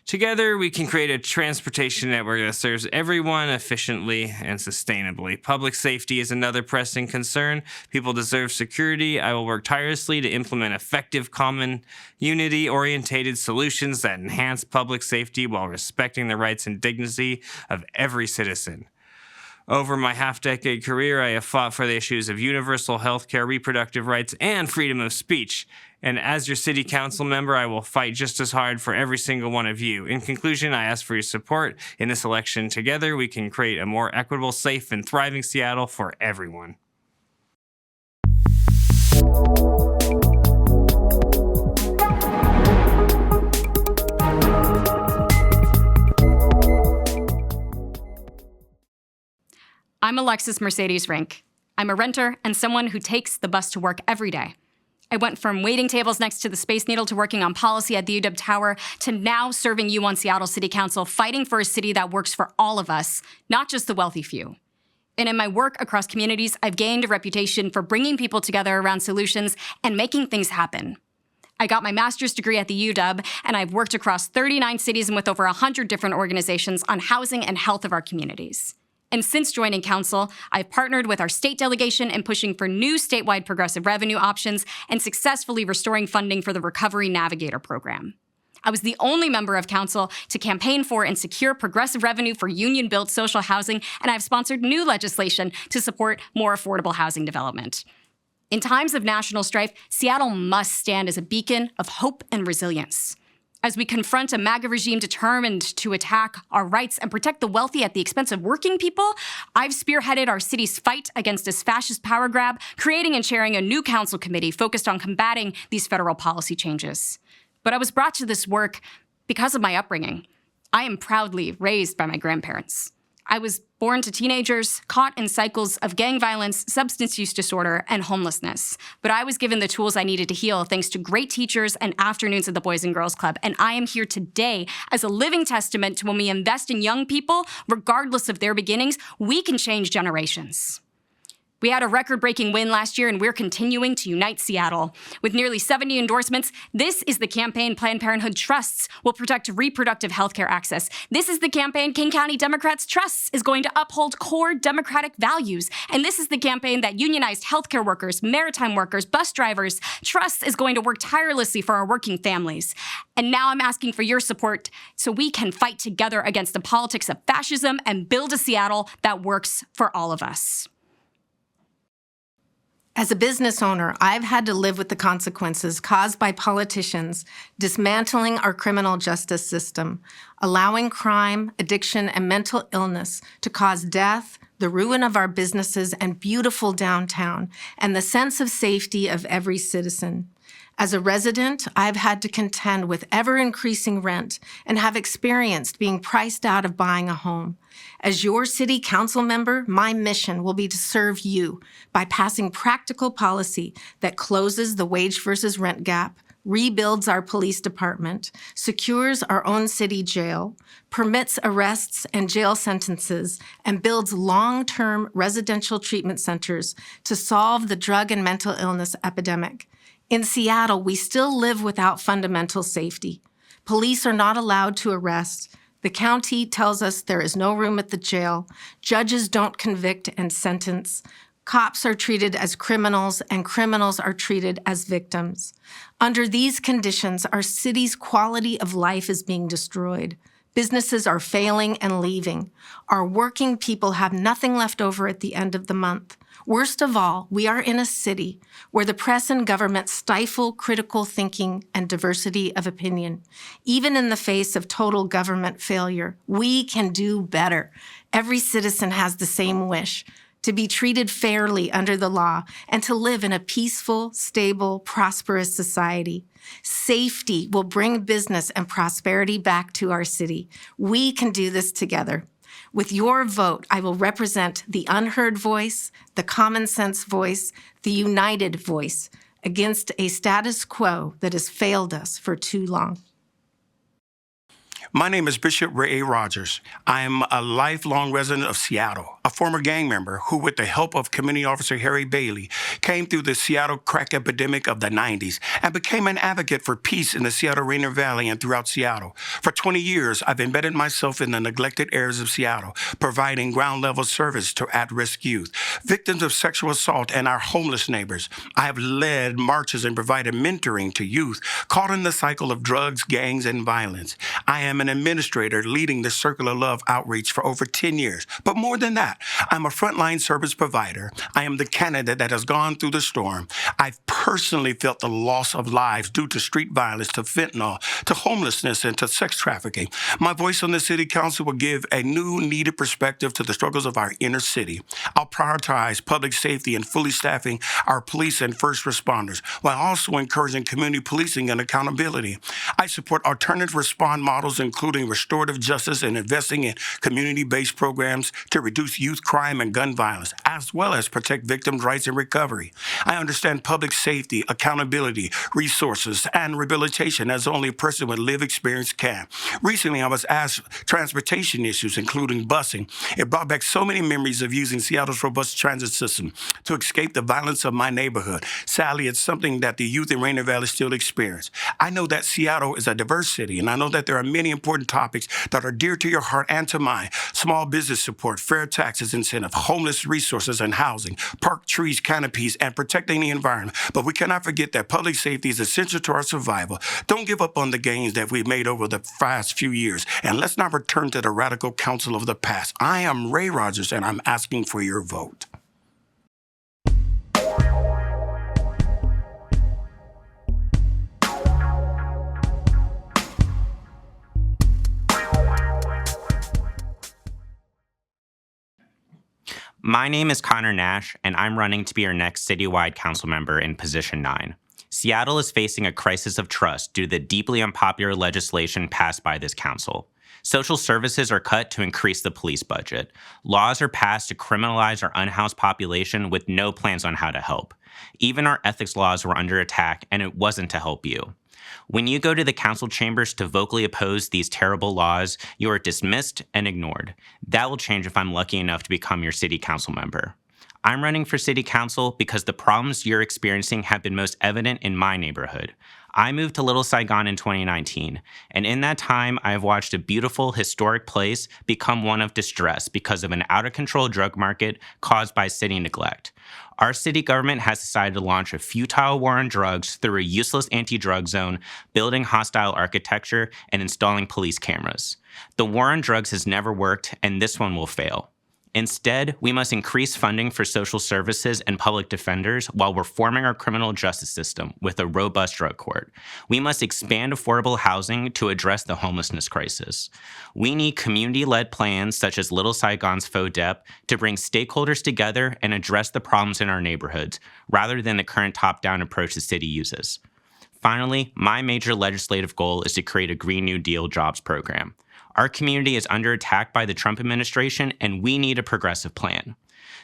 Together, we can create a transportation network that serves everyone efficiently and sustainably. Public safety is another pressing concern. People deserve security. I will work tirelessly to implement effective, common, unity-oriented solutions that enhance public safety while respecting the rights and dignity of every citizen. Over my half-decade career, I have fought for the issues of universal health care, reproductive rights, and freedom of speech. And as your city council member, I will fight just as hard for every single one of you. In conclusion, I ask for your support in this election. Together, we can create a more equitable, safe, and thriving Seattle for everyone. I'm Alexis Mercedes Rink. I'm a renter and someone who takes the bus to work every day. I went from waiting tables next to the Space Needle to working on policy at the UW Tower to now serving you on Seattle City Council, fighting for a city that works for all of us, not just the wealthy few. And in my work across communities, I've gained a reputation for bringing people together around solutions and making things happen. I got my master's degree at the UW, and I've worked across 39 cities and with over 100 different organizations on housing and health of our communities. And since joining council, I've partnered with our state delegation in pushing for new statewide progressive revenue options and successfully restoring funding for the Recovery Navigator program. I was the only member of council to campaign for and secure progressive revenue for union-built social housing, and I've sponsored new legislation to support more affordable housing development. In times of national strife, Seattle must stand as a beacon of hope and resilience. As we confront a MAGA regime determined to attack our rights and protect the wealthy at the expense of working people, I've spearheaded our city's fight against this fascist power grab, creating and chairing a new council committee focused on combating these federal policy changes. But I was brought to this work because of my upbringing. I am proudly raised by my grandparents. I was born to teenagers caught in cycles of gang violence, substance use disorder, and homelessness. But I was given the tools I needed to heal thanks to great teachers and afternoons at the Boys and Girls Club. And I am here today as a living testament to when we invest in young people, regardless of their beginnings, we can change generations. We had a record-breaking win last year, and we're continuing to unite Seattle. With nearly 70 endorsements, this is the campaign Planned Parenthood trusts will protect reproductive health care access. This is the campaign King County Democrats trusts is going to uphold core democratic values. And this is the campaign that unionized healthcare workers, maritime workers, bus drivers trusts is going to work tirelessly for our working families. And now I'm asking for your support so we can fight together against the politics of fascism and build a Seattle that works for all of us. As a business owner, I've had to live with the consequences caused by politicians dismantling our criminal justice system, allowing crime, addiction, and mental illness to cause death, the ruin of our businesses and beautiful downtown, and the sense of safety of every citizen. As a resident, I've had to contend with ever-increasing rent and have experienced being priced out of buying a home. As your city council member, my mission will be to serve you by passing practical policy that closes the wage versus rent gap, rebuilds our police department, secures our own city jail, permits arrests and jail sentences, and builds long-term residential treatment centers to solve the drug and mental illness epidemic. In Seattle, we still live without fundamental safety. Police are not allowed to arrest. The county tells us there is no room at the jail. Judges don't convict and sentence. Cops are treated as criminals, and criminals are treated as victims. Under these conditions, our city's quality of life is being destroyed. Businesses are failing and leaving. Our working people have nothing left over at the end of the month. Worst of all, we are in a city where the press and government stifle critical thinking and diversity of opinion. Even in the face of total government failure, we can do better. Every citizen has the same wish: to be treated fairly under the law and to live in a peaceful, stable, prosperous society. Safety will bring business and prosperity back to our city. We can do this together. With your vote, I will represent the unheard voice, the common sense voice, the united voice against a status quo that has failed us for too long. My name is Bishop Ray A. Rogers. I am a lifelong resident of Seattle, a former gang member who, with the help of Community Officer Harry Bailey, came through the Seattle crack epidemic of the 90s and became an advocate for peace in the Seattle Rainier Valley and throughout Seattle. For 20 years, I've embedded myself in the neglected areas of Seattle, providing ground-level service to at-risk youth, victims of sexual assault, and our homeless neighbors. I have led marches and provided mentoring to youth caught in the cycle of drugs, gangs, and violence. I am an administrator leading the Circle of Love outreach for over 10 years. But more than that, I'm a frontline service provider. I am the candidate that has gone through the storm. I've personally felt the loss of lives due to street violence, to fentanyl, to homelessness, and to sex trafficking. My voice on the City Council will give a new, needed perspective to the struggles of our inner city. I'll prioritize public safety and fully staffing our police and first responders, while also encouraging community policing and accountability. I support alternative response models, including including restorative justice and investing in community-based programs to reduce youth crime and gun violence, as well as protect victims' rights and recovery. I understand public safety, accountability, resources, and rehabilitation as only a person with lived experience can. Recently, I was asked transportation issues, including busing. It brought back so many memories of using Seattle's robust transit system to escape the violence of my neighborhood. Sadly, it's something that the youth in Rainier Valley still experience. I know that Seattle is a diverse city, and I know that there are many important topics that are dear to your heart and to mine. Small business support, fair taxes incentive, homeless resources and housing, park trees, canopies, and protecting the environment. But we cannot forget that public safety is essential to our survival. Don't give up on the gains that we've made over the past few years, and let's not return to the radical counsel of the past. I am Ray Rogers, and I'm asking for your vote. My name is Connor Nash, and I'm running to be your next citywide council member in Position 9. Seattle is facing a crisis of trust due to the deeply unpopular legislation passed by this council. Social services are cut to increase the police budget. Laws are passed to criminalize our unhoused population with no plans on how to help. Even our ethics laws were under attack, and it wasn't to help you. When you go to the council chambers to vocally oppose these terrible laws, you are dismissed and ignored. That will change if I'm lucky enough to become your city council member. I'm running for city council because the problems you're experiencing have been most evident in my neighborhood. I moved to Little Saigon in 2019, and in that time, I have watched a beautiful, historic place become one of distress because of an out-of-control drug market caused by city neglect. Our city government has decided to launch a futile war on drugs through a useless anti-drug zone, building hostile architecture, and installing police cameras. The war on drugs has never worked, and this one will fail. Instead, we must increase funding for social services and public defenders while reforming our criminal justice system with a robust drug court. We must expand affordable housing to address the homelessness crisis. We need community-led plans such as Little Saigon's FODEP to bring stakeholders together and address the problems in our neighborhoods, rather than the current top-down approach the city uses. Finally, my major legislative goal is to create a Green New Deal jobs program. Our community is under attack by the Trump administration, and we need a progressive plan.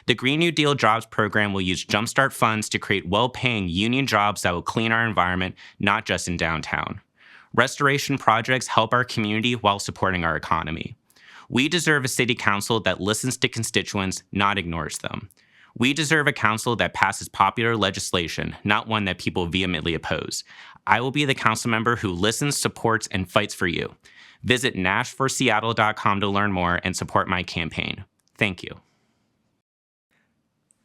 The Green New Deal jobs program will use Jumpstart funds to create well-paying union jobs that will clean our environment, not just in downtown. Restoration projects help our community while supporting our economy. We deserve a city council that listens to constituents, not ignores them. We deserve a council that passes popular legislation, not one that people vehemently oppose. I will be the council member who listens, supports, and fights for you. Visit nashforseattle.com to learn more and support my campaign. Thank you.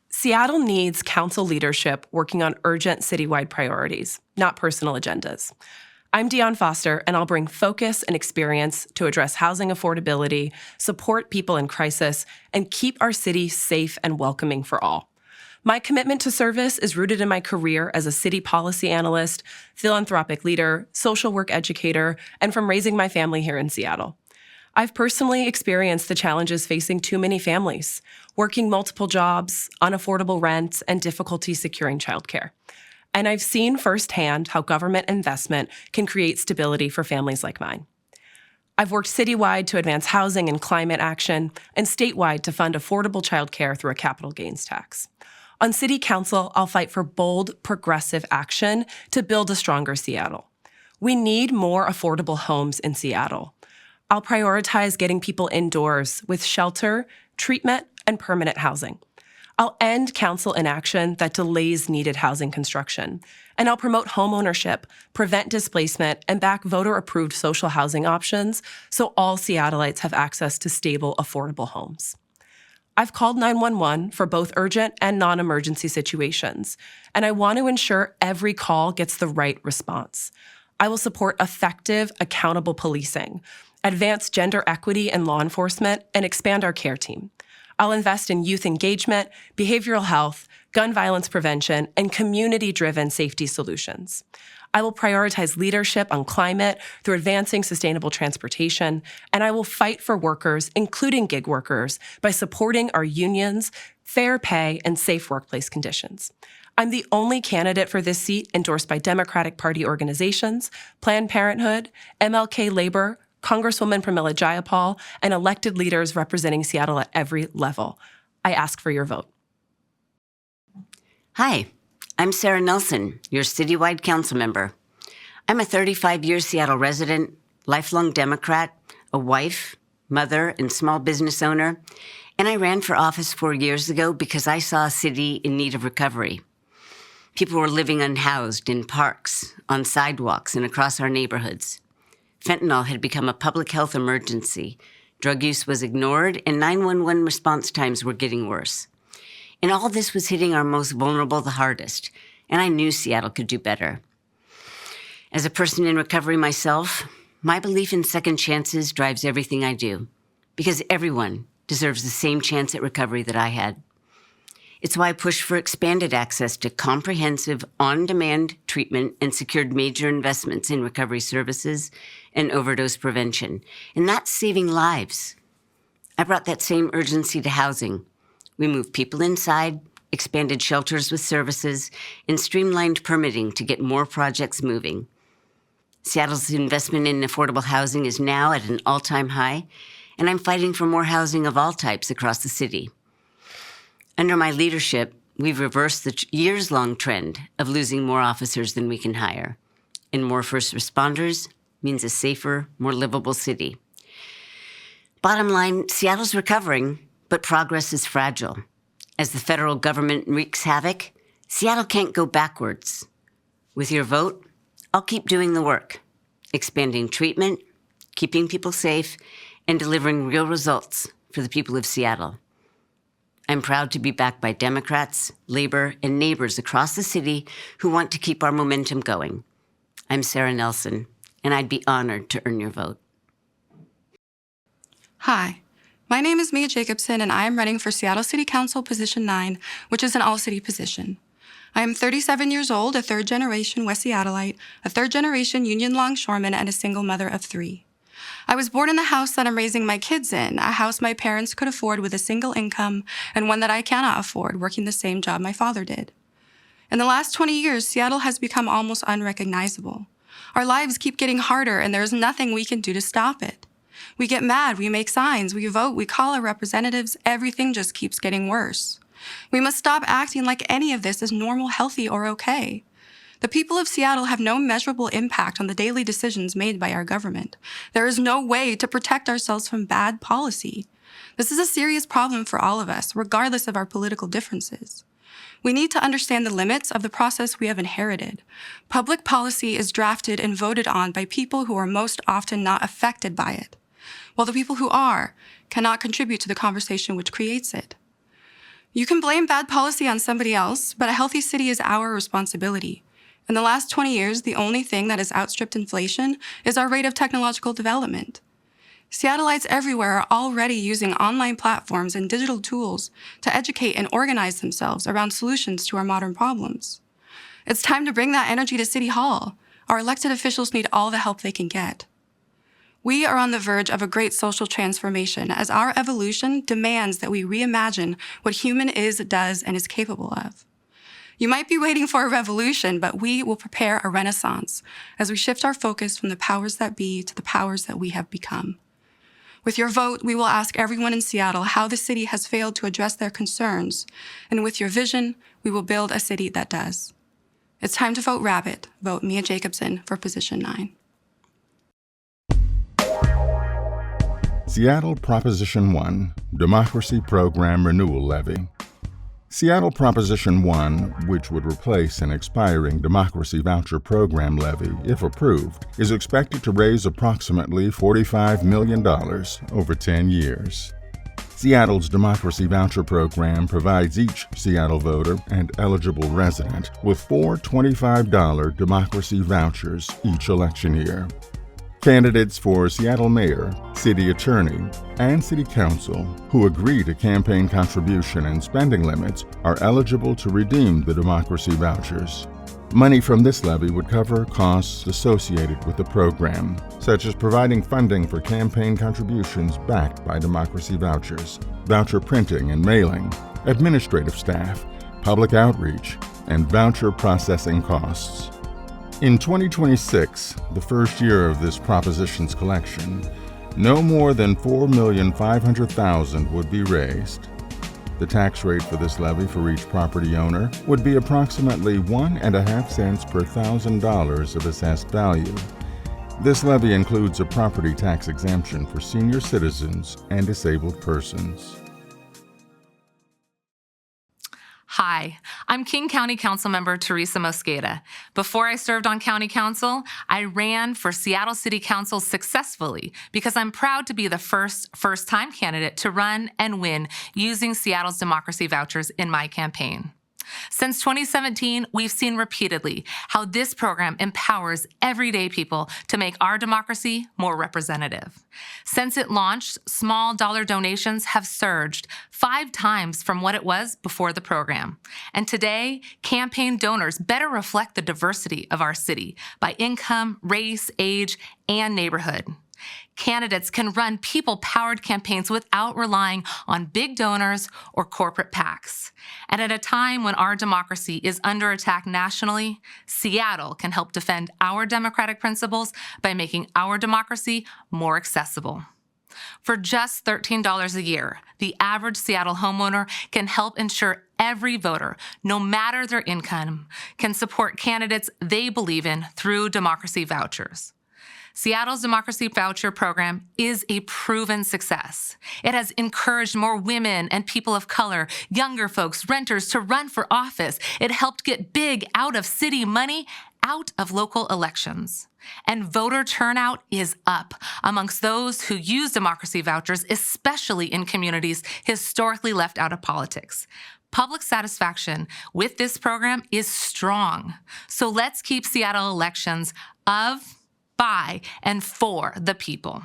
Seattle needs council leadership working on urgent citywide priorities, not personal agendas. I'm Dionne Foster, and I'll bring focus and experience to address housing affordability, support people in crisis, and keep our city safe and welcoming for all. My commitment to service is rooted in my career as a city policy analyst, philanthropic leader, social work educator, and from raising my family here in Seattle. I've personally experienced the challenges facing too many families, working multiple jobs, unaffordable rent, and difficulty securing childcare. And I've seen firsthand how government investment can create stability for families like mine. I've worked citywide to advance housing and climate action, and statewide to fund affordable childcare through a capital gains tax. On City Council, I'll fight for bold, progressive action to build a stronger Seattle. We need more affordable homes in Seattle. I'll prioritize getting people indoors with shelter, treatment, and permanent housing. I'll end council inaction that delays needed housing construction. And I'll promote homeownership, prevent displacement, and back voter-approved social housing options so all Seattleites have access to stable, affordable homes. I've called 911 for both urgent and non-emergency situations, and I want to ensure every call gets the right response. I will support effective, accountable policing, advance gender equity in law enforcement, and expand our care team. I'll invest in youth engagement, behavioral health, gun violence prevention, and community-driven safety solutions. I will prioritize leadership on climate through advancing sustainable transportation, and I will fight for workers, including gig workers, by supporting our unions, fair pay, and safe workplace conditions. I'm the only candidate for this seat endorsed by Democratic Party organizations, Planned Parenthood, MLK Labor, Congresswoman Pramila Jayapal, and elected leaders representing Seattle at every level. I ask for your vote. Hi, I'm Sarah Nelson, your citywide council member. I'm a 35-year Seattle resident, lifelong Democrat, a wife, mother, and small business owner, and I ran for office 4 years ago because I saw a city in need of recovery. People were living unhoused in parks, on sidewalks, and across our neighborhoods. Fentanyl had become a public health emergency. Drug use was ignored, and 911 response times were getting worse. And all this was hitting our most vulnerable the hardest, and I knew Seattle could do better. As a person in recovery myself, my belief in second chances drives everything I do, because everyone deserves the same chance at recovery that I had. It's why I pushed for expanded access to comprehensive, on-demand treatment and secured major investments in recovery services and overdose prevention. And that's saving lives. I brought that same urgency to housing. We moved people inside, expanded shelters with services, and streamlined permitting to get more projects moving. Seattle's investment in affordable housing is now at an all-time high, and I'm fighting for more housing of all types across the city. Under my leadership, we've reversed the years-long trend of losing more officers than we can hire, and more first responders means a safer, more livable city. Bottom line, Seattle's recovering, but progress is fragile. As the federal government wreaks havoc, Seattle can't go backwards. With your vote, I'll keep doing the work, expanding treatment, keeping people safe, and delivering real results for the people of Seattle. I'm proud to be backed by Democrats, labor, and neighbors across the city who want to keep our momentum going. I'm Sarah Nelson, and I'd be honored to earn your vote. Hi, my name is Mia Jacobson, and I am running for Seattle City Council Position 9, which is an all-city position. I am 37 years old, a third-generation West Seattleite, a third-generation Union longshoreman, and a single mother of 3. I was born in the house that I'm raising my kids in, a house my parents could afford with a single income, and one that I cannot afford, working the same job my father did. In the last 20 years, Seattle has become almost unrecognizable. Our lives keep getting harder, and there is nothing we can do to stop it. We get mad, we make signs, we vote, we call our representatives, everything just keeps getting worse. We must stop acting like any of this is normal, healthy, or okay. The people of Seattle have no measurable impact on the daily decisions made by our government. There is no way to protect ourselves from bad policy. This is a serious problem for all of us, regardless of our political differences. We need to understand the limits of the process we have inherited. Public policy is drafted and voted on by people who are most often not affected by it, while the people who are cannot contribute to the conversation which creates it. You can blame bad policy on somebody else, but a healthy city is our responsibility. In the last 20 years, the only thing that has outstripped inflation is our rate of technological development. Seattleites everywhere are already using online platforms and digital tools to educate and organize themselves around solutions to our modern problems. It's time to bring that energy to City Hall. Our elected officials need all the help they can get. We are on the verge of a great social transformation as our evolution demands that we reimagine what human is, does, and is capable of. You might be waiting for a revolution, but we will prepare a renaissance as we shift our focus from the powers that be to the powers that we have become. With your vote, we will ask everyone in Seattle how the city has failed to address their concerns, and with your vision, we will build a city that does. It's time to vote Rabbit. Vote Mia Jacobson for Position 9. Seattle Proposition 1, Democracy Program Renewal Levy. Seattle Proposition 1, which would replace an expiring Democracy Voucher program levy, if approved, is expected to raise approximately $45 million over 10 years. Seattle's Democracy Voucher program provides each Seattle voter and eligible resident with 4 $25 Democracy Vouchers each election year. Candidates for Seattle Mayor, City Attorney, and City Council who agree to campaign contribution and spending limits are eligible to redeem the Democracy Vouchers. Money from this levy would cover costs associated with the program, such as providing funding for campaign contributions backed by Democracy Vouchers, voucher printing and mailing, administrative staff, public outreach, and voucher processing costs. In 2026, the first year of this propositions collection, no more than $4,500,000 would be raised. The tax rate for this levy for each property owner would be approximately 1.5 cents per $1,000 of assessed value. This levy includes a property tax exemption for senior citizens and disabled persons. Hi, I'm King County Councilmember Teresa Mosqueda. Before I served on County Council, I ran for Seattle City Council successfully because I'm proud to be the first-time candidate to run and win using Seattle's Democracy Vouchers in my campaign. Since 2017, we've seen repeatedly how this program empowers everyday people to make our democracy more representative. Since it launched, small dollar donations have surged 5 times from what it was before the program. And today, campaign donors better reflect the diversity of our city by income, race, age, and neighborhood. Candidates can run people-powered campaigns without relying on big donors or corporate PACs. And at a time when our democracy is under attack nationally, Seattle can help defend our democratic principles by making our democracy more accessible. For just $13 a year, the average Seattle homeowner can help ensure every voter, no matter their income, can support candidates they believe in through Democracy Vouchers. Seattle's Democracy Voucher program is a proven success. It has encouraged more women and people of color, younger folks, renters to run for office. It helped get big out-of-city money out of local elections. And voter turnout is up amongst those who use Democracy Vouchers, especially in communities historically left out of politics. Public satisfaction with this program is strong. So let's keep Seattle elections of, by, and for the people.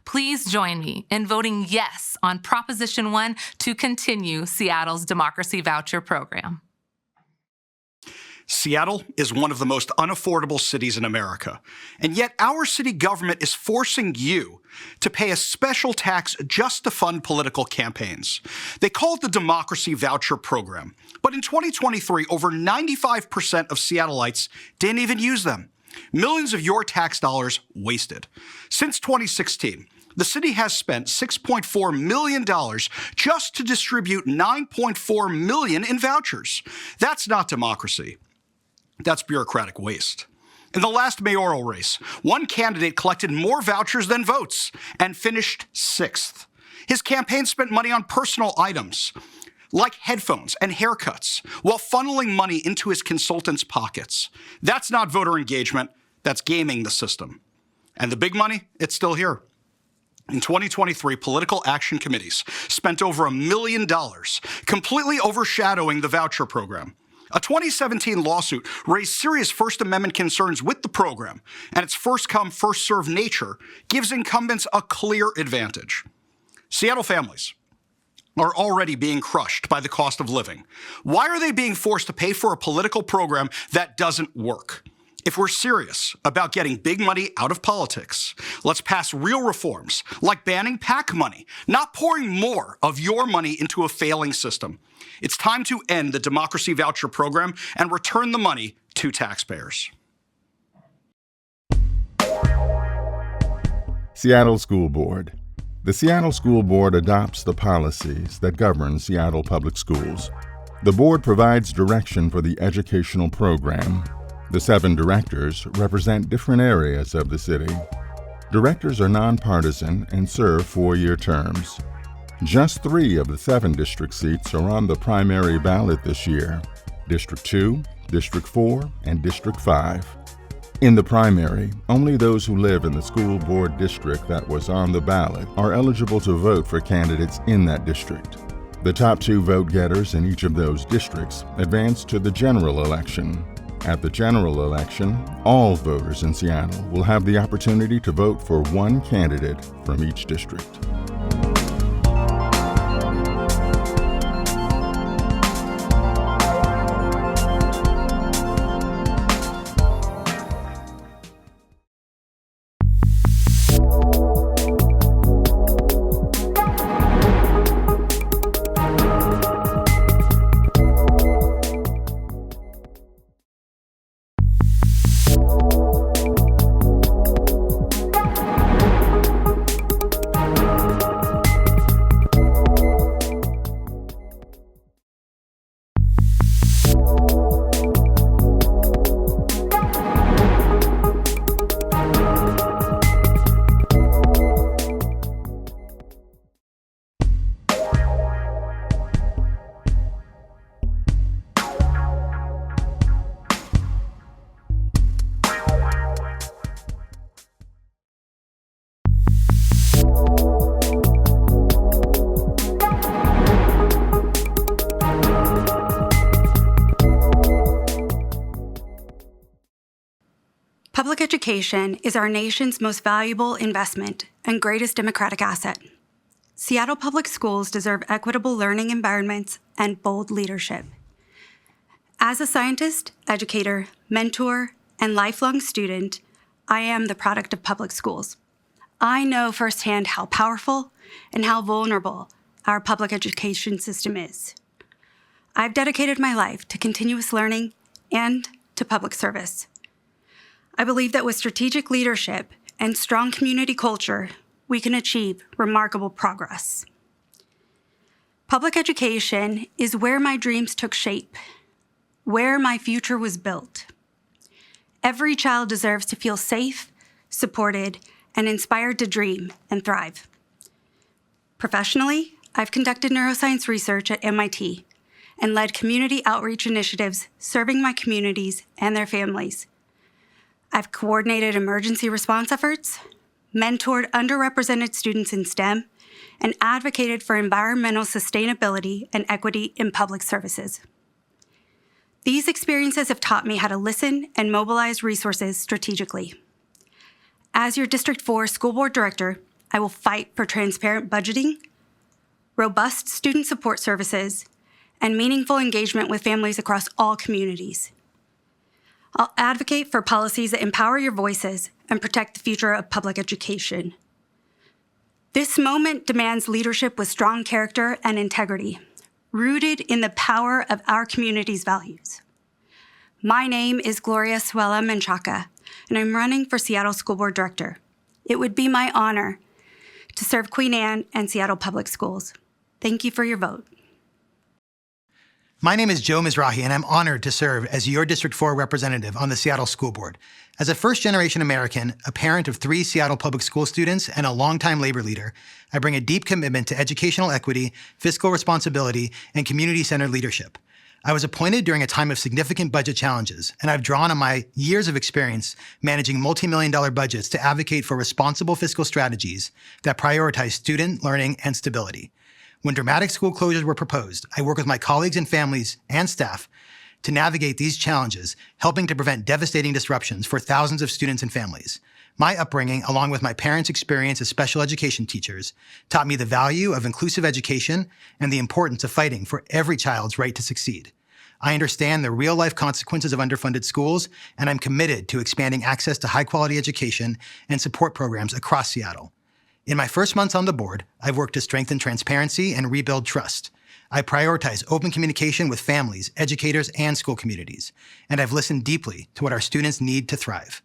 Please join me in voting yes on Proposition 1 to continue Seattle's Democracy Voucher program. Seattle is one of the most unaffordable cities in America, and yet our city government is forcing you to pay a special tax just to fund political campaigns. They call it the Democracy Voucher program, but in 2023, over 95% of Seattleites didn't even use them. Millions of your tax dollars wasted. Since 2016, the city has spent $6.4 million just to distribute $9.4 million in vouchers. That's not democracy. That's bureaucratic waste. In the last mayoral race, one candidate collected more vouchers than votes and finished 6th. His campaign spent money on personal items, like headphones and haircuts, while funneling money into his consultants' pockets. That's not voter engagement, that's gaming the system. And the big money, it's still here. In 2023, political action committees spent over $1 million, completely overshadowing the voucher program. A 2017 lawsuit raised serious First Amendment concerns with the program, and its first-come, first-served nature gives incumbents a clear advantage. Seattle families are already being crushed by the cost of living. Why are they being forced to pay for a political program that doesn't work? If we're serious about getting big money out of politics, let's pass real reforms like banning PAC money, not pouring more of your money into a failing system. It's time to end the Democracy Voucher program and return the money to taxpayers. Seattle School Board. The Seattle School Board adopts the policies that govern Seattle Public Schools. The board provides direction for the educational program. The 7 directors represent different areas of the city. Directors are nonpartisan and serve 4-year terms. Just 3 of the 7 district seats are on the primary ballot this year: District 2, District 4, and District 5. In the primary, only those who live in the school board district that was on the ballot are eligible to vote for candidates in that district. The top 2 vote-getters in each of those districts advance to the general election. At the general election, all voters in Seattle will have the opportunity to vote for one candidate from each district. Public education is our nation's most valuable investment and greatest democratic asset. Seattle Public Schools deserve equitable learning environments and bold leadership. As a scientist, educator, mentor, and lifelong student, I am the product of public schools. I know firsthand how powerful and how vulnerable our public education system is. I've dedicated my life to continuous learning and to public service. I believe that with strategic leadership and strong community culture, we can achieve remarkable progress. Public education is where my dreams took shape, where my future was built. Every child deserves to feel safe, supported, and inspired to dream and thrive. Professionally, I've conducted neuroscience research at MIT and led community outreach initiatives serving my communities and their families. I've coordinated emergency response efforts, mentored underrepresented students in STEM, and advocated for environmental sustainability and equity in public services. These experiences have taught me how to listen and mobilize resources strategically. As your District 4 School Board Director, I will fight for transparent budgeting, robust student support services, and meaningful engagement with families across all communities. I'll advocate for policies that empower your voices and protect the future of public education. This moment demands leadership with strong character and integrity, rooted in the power of our community's values. My name is Gloria Suela Menchaca, and I'm running for Seattle School Board Director. It would be my honor to serve Queen Anne and Seattle Public Schools. Thank you for your vote. My name is Joe Mizrahi, and I'm honored to serve as your District 4 representative on the Seattle School Board. As a first-generation American, a parent of 3 Seattle public school students, and a longtime labor leader, I bring a deep commitment to educational equity, fiscal responsibility, and community-centered leadership. I was appointed during a time of significant budget challenges, and I've drawn on my years of experience managing multi-million-dollar budgets to advocate for responsible fiscal strategies that prioritize student learning and stability. When dramatic school closures were proposed, I worked with my colleagues and families and staff to navigate these challenges, helping to prevent devastating disruptions for thousands of students and families. My upbringing, along with my parents' experience as special education teachers, taught me the value of inclusive education and the importance of fighting for every child's right to succeed. I understand the real-life consequences of underfunded schools, and I'm committed to expanding access to high-quality education and support programs across Seattle. In my first months on the board, I've worked to strengthen transparency and rebuild trust. I prioritize open communication with families, educators, and school communities, and I've listened deeply to what our students need to thrive.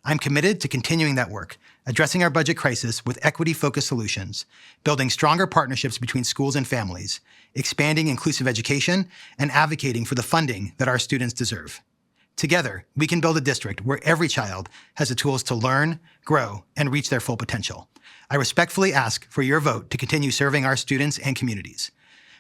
I'm committed to continuing that work, addressing our budget crisis with equity-focused solutions, building stronger partnerships between schools and families, expanding inclusive education, and advocating for the funding that our students deserve. Together, we can build a district where every child has the tools to learn, grow, and reach their full potential. I respectfully ask for your vote to continue serving our students and communities.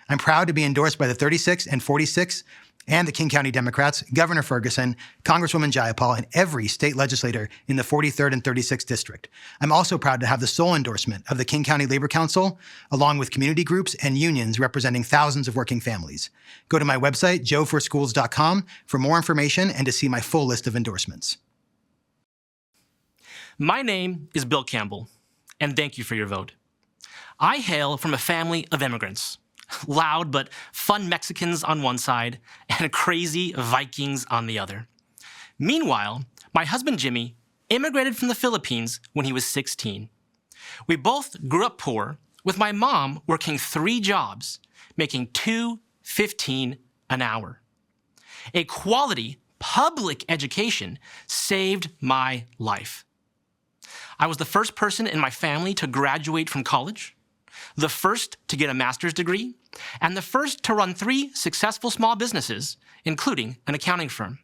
I'm proud to be endorsed by the 36th and 46th and the King County Democrats, Governor Ferguson, Congresswoman Jayapal, and every state legislator in the 43rd and 36th District. I'm also proud to have the sole endorsement of the King County Labor Council, along with community groups and unions representing thousands of working families. Go to my website, joeforschools.com, for more information and to see my full list of endorsements. My name is Bill Campbell, and thank you for your vote. I hail from a family of immigrants. Loud but fun Mexicans on one side and crazy Vikings on the other. Meanwhile, my husband Jimmy immigrated from the Philippines when he was 16. We both grew up poor, with my mom working 3 jobs, making $2.15 an hour. A quality public education saved my life. I was the first person in my family to graduate from college, the first to get a master's degree, and the first to run 3 successful small businesses, including an accounting firm.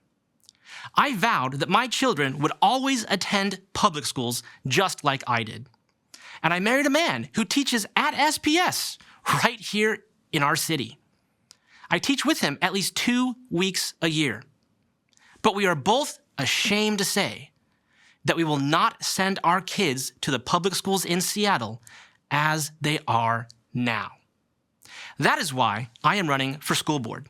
I vowed that my children would always attend public schools just like I did. And I married a man who teaches at SPS right here in our city. I teach with him at least 2 weeks a year. But we are both ashamed to say that we will not send our kids to the public schools in Seattle as they are now. That is why I am running for school board.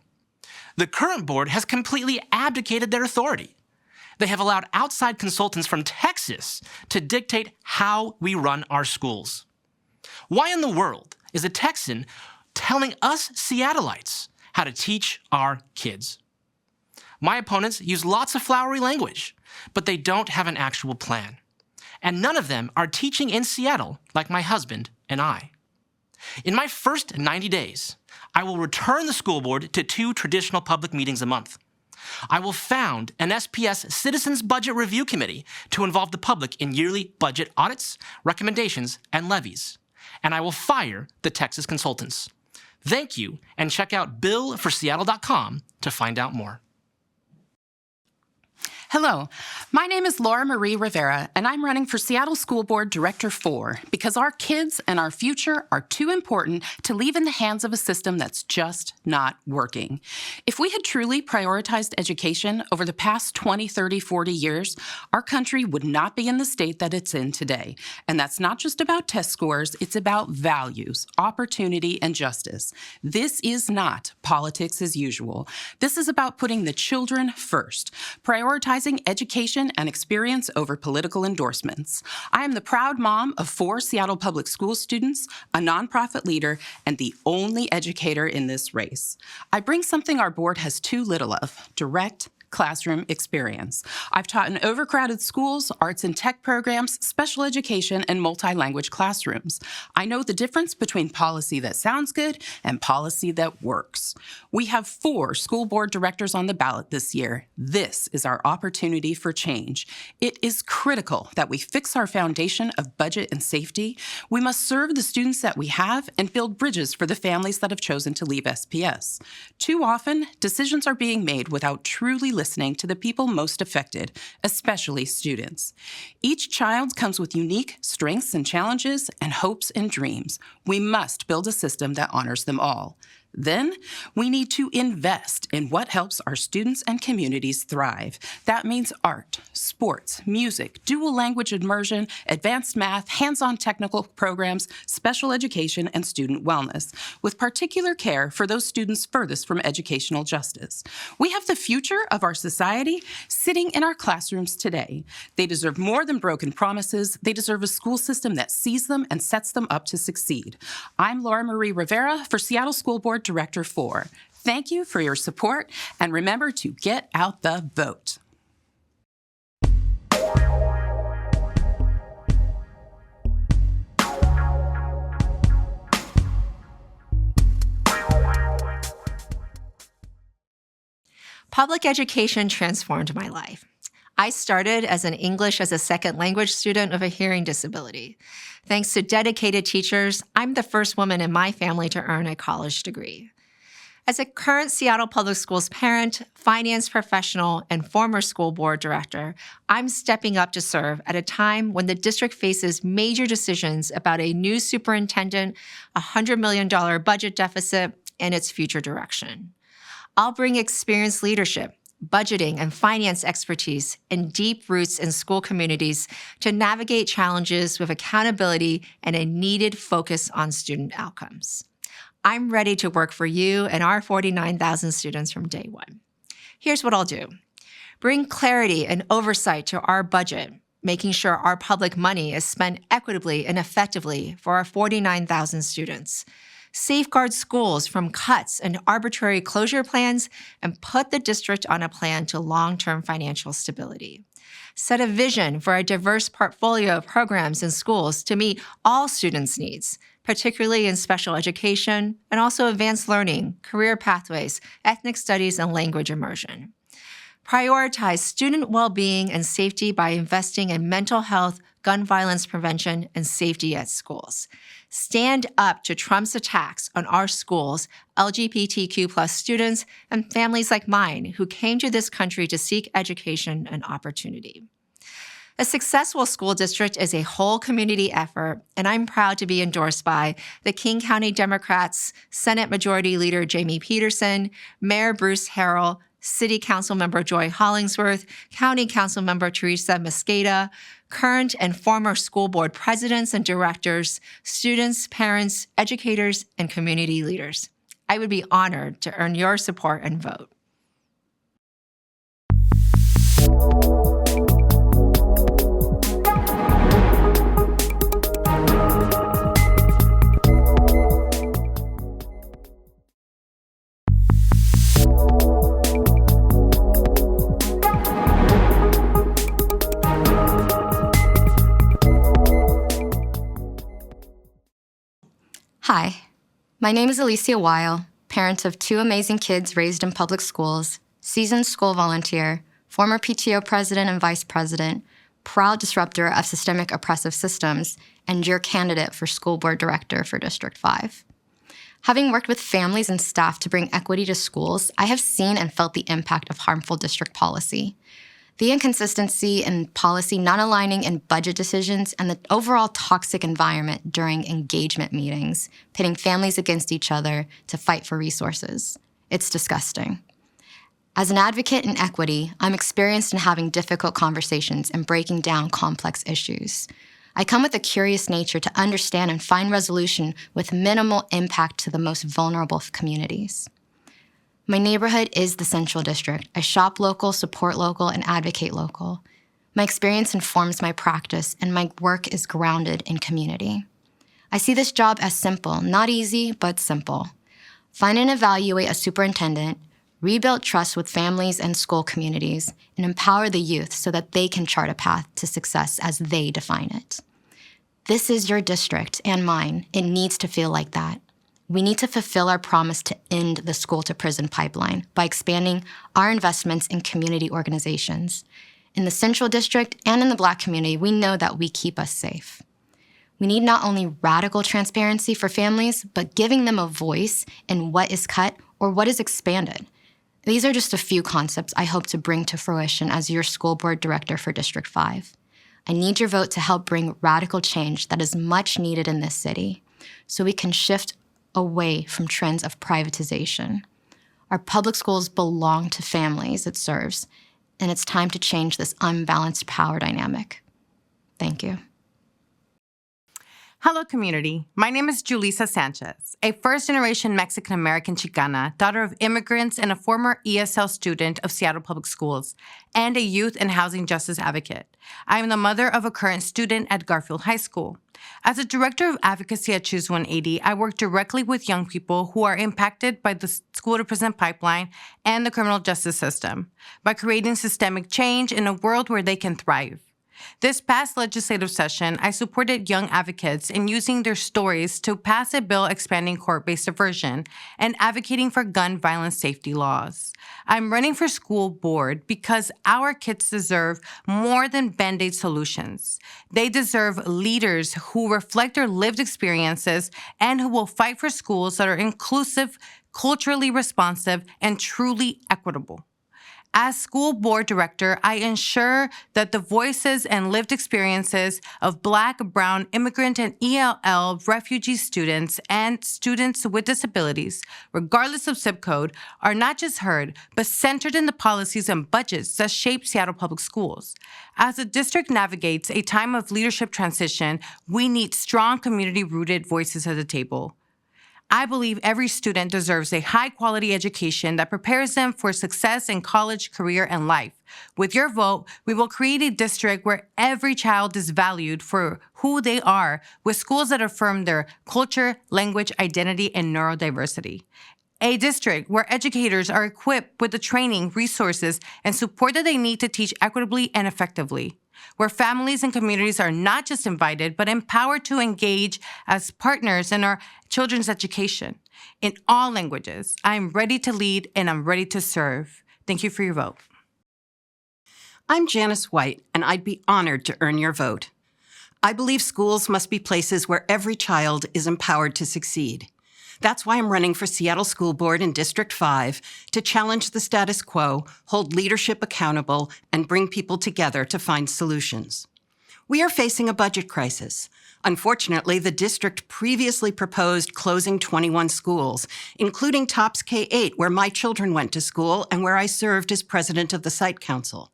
The current board has completely abdicated their authority. They have allowed outside consultants from Texas to dictate how we run our schools. Why in the world is a Texan telling us Seattleites how to teach our kids? My opponents use lots of flowery language, but they don't have an actual plan. And none of them are teaching in Seattle like my husband and I. In my first 90 days, I will return the school board to 2 traditional public meetings a month. I will found an SPS Citizens Budget Review Committee to involve the public in yearly budget audits, recommendations, and levies. And I will fire the Texas consultants. Thank you, and check out billforseattle.com to find out more. Hello, my name is Laura Marie Rivera, and I'm running for Seattle School Board Director 4 because our kids and our future are too important to leave in the hands of a system that's just not working. If we had truly prioritized education over the past 20, 30, 40 years, our country would not be in the state that it's in today. And that's not just about test scores, it's about values, opportunity, and justice. This is not politics as usual. This is about putting the children first, prioritizing education and experience over political endorsements. I am the proud mom of 4 Seattle Public School students, a nonprofit leader, and the only educator in this race. I bring something our board has too little of: direct classroom experience. I've taught in overcrowded schools, arts and tech programs, special education, and multi-language classrooms. I know the difference between policy that sounds good and policy that works. We have 4 school board directors on the ballot this year. This is our opportunity for change. It is critical that we fix our foundation of budget and safety. We must serve the students that we have and build bridges for the families that have chosen to leave SPS. Too often, decisions are being made without truly listening to the people most affected, especially students. Each child comes with unique strengths and challenges and hopes and dreams. We must build a system that honors them all. Then, we need to invest in what helps our students and communities thrive. That means art, sports, music, dual language immersion, advanced math, hands-on technical programs, special education, and student wellness, with particular care for those students furthest from educational justice. We have the future of our society sitting in our classrooms today. They deserve more than broken promises. They deserve a school system that sees them and sets them up to succeed. I'm Laura Marie Rivera for Seattle School Board Director 4. Thank you for your support, and remember to get out the vote. Public education transformed my life. I started as an English as a second language student of a hearing disability. Thanks to dedicated teachers, I'm the first woman in my family to earn a college degree. As a current Seattle Public Schools parent, finance professional, and former school board director, I'm stepping up to serve at a time when the district faces major decisions about a new superintendent, a $100 million budget deficit, and its future direction. I'll bring experienced leadership, budgeting and finance expertise, and deep roots in school communities to navigate challenges with accountability and a needed focus on student outcomes. I'm ready to work for you and our 49,000 students from day one. Here's what I'll do. Bring clarity and oversight to our budget, making sure our public money is spent equitably and effectively for our 49,000 students. Safeguard schools from cuts and arbitrary closure plans, and put the district on a plan to long-term financial stability. Set a vision for a diverse portfolio of programs in schools to meet all students' needs, particularly in special education, and also advanced learning, career pathways, ethnic studies, and language immersion. Prioritize student well-being and safety by investing in mental health, gun violence prevention, and safety at schools. Stand up to Trump's attacks on our schools, LGBTQ+ students, and families like mine who came to this country to seek education and opportunity. A successful school district is a whole community effort, and I'm proud to be endorsed by the King County Democrats, Senate Majority Leader Jamie Peterson, Mayor Bruce Harrell, City Council Member Joy Hollingsworth, County Council Member Teresa Mosqueda, current and former school board presidents and directors, students, parents, educators, and community leaders. I would be honored to earn your support and vote. My name is Alicia Weil, parent of 2 amazing kids raised in public schools, seasoned school volunteer, former PTO president and vice president, proud disruptor of systemic oppressive systems, and your candidate for school board director for District 5. Having worked with families and staff to bring equity to schools, I have seen and felt the impact of harmful district policy. The inconsistency in policy not aligning in budget decisions and the overall toxic environment during engagement meetings, pitting families against each other to fight for resources. It's disgusting. As an advocate in equity, I'm experienced in having difficult conversations and breaking down complex issues. I come with a curious nature to understand and find resolution with minimal impact to the most vulnerable communities. My neighborhood is the Central District. I shop local, support local, and advocate local. My experience informs my practice, and my work is grounded in community. I see this job as simple, not easy, but simple. Find and evaluate a superintendent, rebuild trust with families and school communities, and empower the youth so that they can chart a path to success as they define it. This is your district and mine. It needs to feel like that. We need to fulfill our promise to end the school-to-prison pipeline by expanding our investments in community organizations. In the Central District and in the Black community, we know that we keep us safe. We need not only radical transparency for families, but giving them a voice in what is cut or what is expanded. These are just a few concepts I hope to bring to fruition as your school board director for District 5. I need your vote to help bring radical change that is much needed in this city, so we can shift away from trends of privatization. Our public schools belong to families it serves, and it's time to change this unbalanced power dynamic. Thank you. Hello, community. My name is Julissa Sanchez, a first-generation Mexican-American Chicana, daughter of immigrants and a former ESL student of Seattle Public Schools, and a youth and housing justice advocate. I am the mother of a current student at Garfield High School. As a director of advocacy at Choose 180, I work directly with young people who are impacted by the school-to-prison pipeline and the criminal justice system by creating systemic change in a world where they can thrive. This past legislative session, I supported young advocates in using their stories to pass a bill expanding court-based diversion and advocating for gun violence safety laws. I'm running for school board because our kids deserve more than Band-Aid solutions. They deserve leaders who reflect their lived experiences and who will fight for schools that are inclusive, culturally responsive, and truly equitable. As school board director, I ensure that the voices and lived experiences of Black, Brown, immigrant, and ELL refugee students and students with disabilities, regardless of zip code, are not just heard, but centered in the policies and budgets that shape Seattle Public Schools. As the district navigates a time of leadership transition, we need strong community-rooted voices at the table. I believe every student deserves a high-quality education that prepares them for success in college, career, and life. With your vote, we will create a district where every child is valued for who they are, with schools that affirm their culture, language, identity, and neurodiversity. A district where educators are equipped with the training, resources, and support that they need to teach equitably and effectively. Where families and communities are not just invited, but empowered to engage as partners in our children's education. In all languages, I'm ready to lead and I'm ready to serve. Thank you for your vote. I'm Janice White, and I'd be honored to earn your vote. I believe schools must be places where every child is empowered to succeed. That's why I'm running for Seattle School Board in District 5 to challenge the status quo, hold leadership accountable, and bring people together to find solutions. We are facing a budget crisis. Unfortunately, the district previously proposed closing 21 schools, including Tops K-8, where my children went to school and where I served as president of the site council.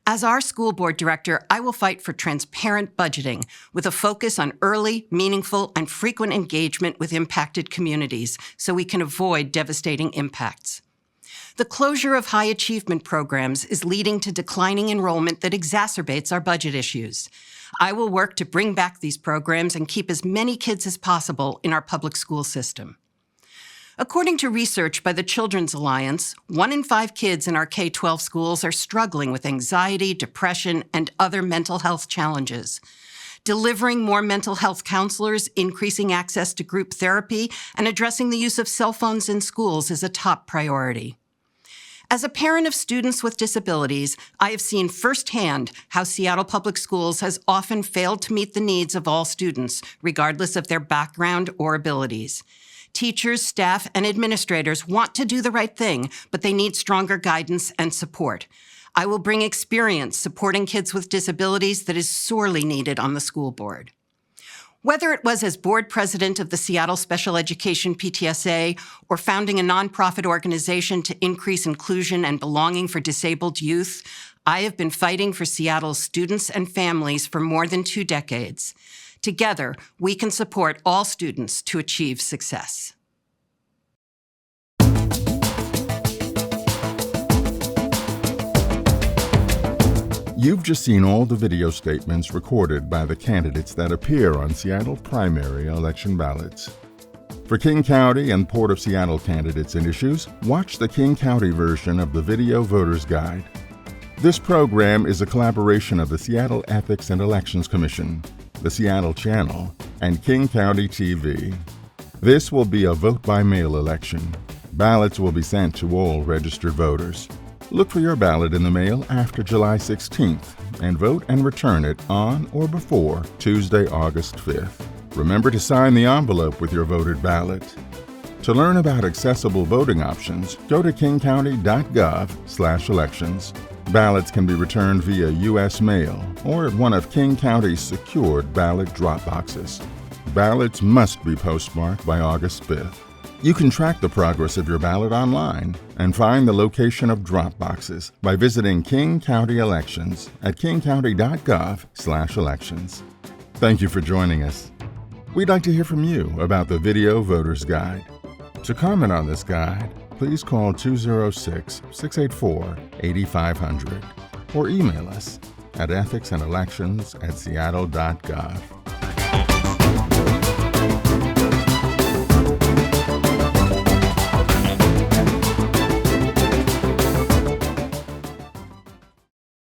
As our school board director, I will fight for transparent budgeting with a focus on early, meaningful, and frequent engagement with impacted communities so we can avoid devastating impacts. The closure of high achievement programs is leading to declining enrollment that exacerbates our budget issues. I will work to bring back these programs and keep as many kids as possible in our public school system. According to research by the Children's Alliance, 1 in 5 kids in our K-12 schools are struggling with anxiety, depression, and other mental health challenges. Delivering more mental health counselors, increasing access to group therapy, and addressing the use of cell phones in schools is a top priority. As a parent of students with disabilities, I have seen firsthand how Seattle Public Schools has often failed to meet the needs of all students, regardless of their background or abilities. Teachers, staff, and administrators want to do the right thing, but they need stronger guidance and support. I will bring experience supporting kids with disabilities that is sorely needed on the school board. Whether it was as board president of the Seattle Special Education PTSA or founding a nonprofit organization to increase inclusion and belonging for disabled youth, I have been fighting for Seattle's students and families for more than 2 decades. Together, we can support all students to achieve success. You've just seen all the video statements recorded by the candidates that appear on Seattle primary election ballots. For King County and Port of Seattle candidates and issues, watch the King County version of the Video Voters Guide. This program is a collaboration of the Seattle Ethics and Elections Commission, the Seattle Channel, and King County TV. This will be a vote-by-mail election. Ballots will be sent to all registered voters. Look for your ballot in the mail after July 16th and vote and return it on or before Tuesday, August 5th. Remember to sign the envelope with your voted ballot. To learn about accessible voting options, go to kingcounty.gov/elections. Ballots can be returned via U.S. mail or at one of King County's secured ballot drop boxes. Ballots must be postmarked by August 5th. You can track the progress of your ballot online and find the location of drop boxes by visiting King County Elections at kingcounty.gov/elections. Thank you for joining us. We'd like to hear from you about the Video Voters Guide. To comment on this guide, please call 206-684-8500 or email us at ethicsandelections@seattle.gov.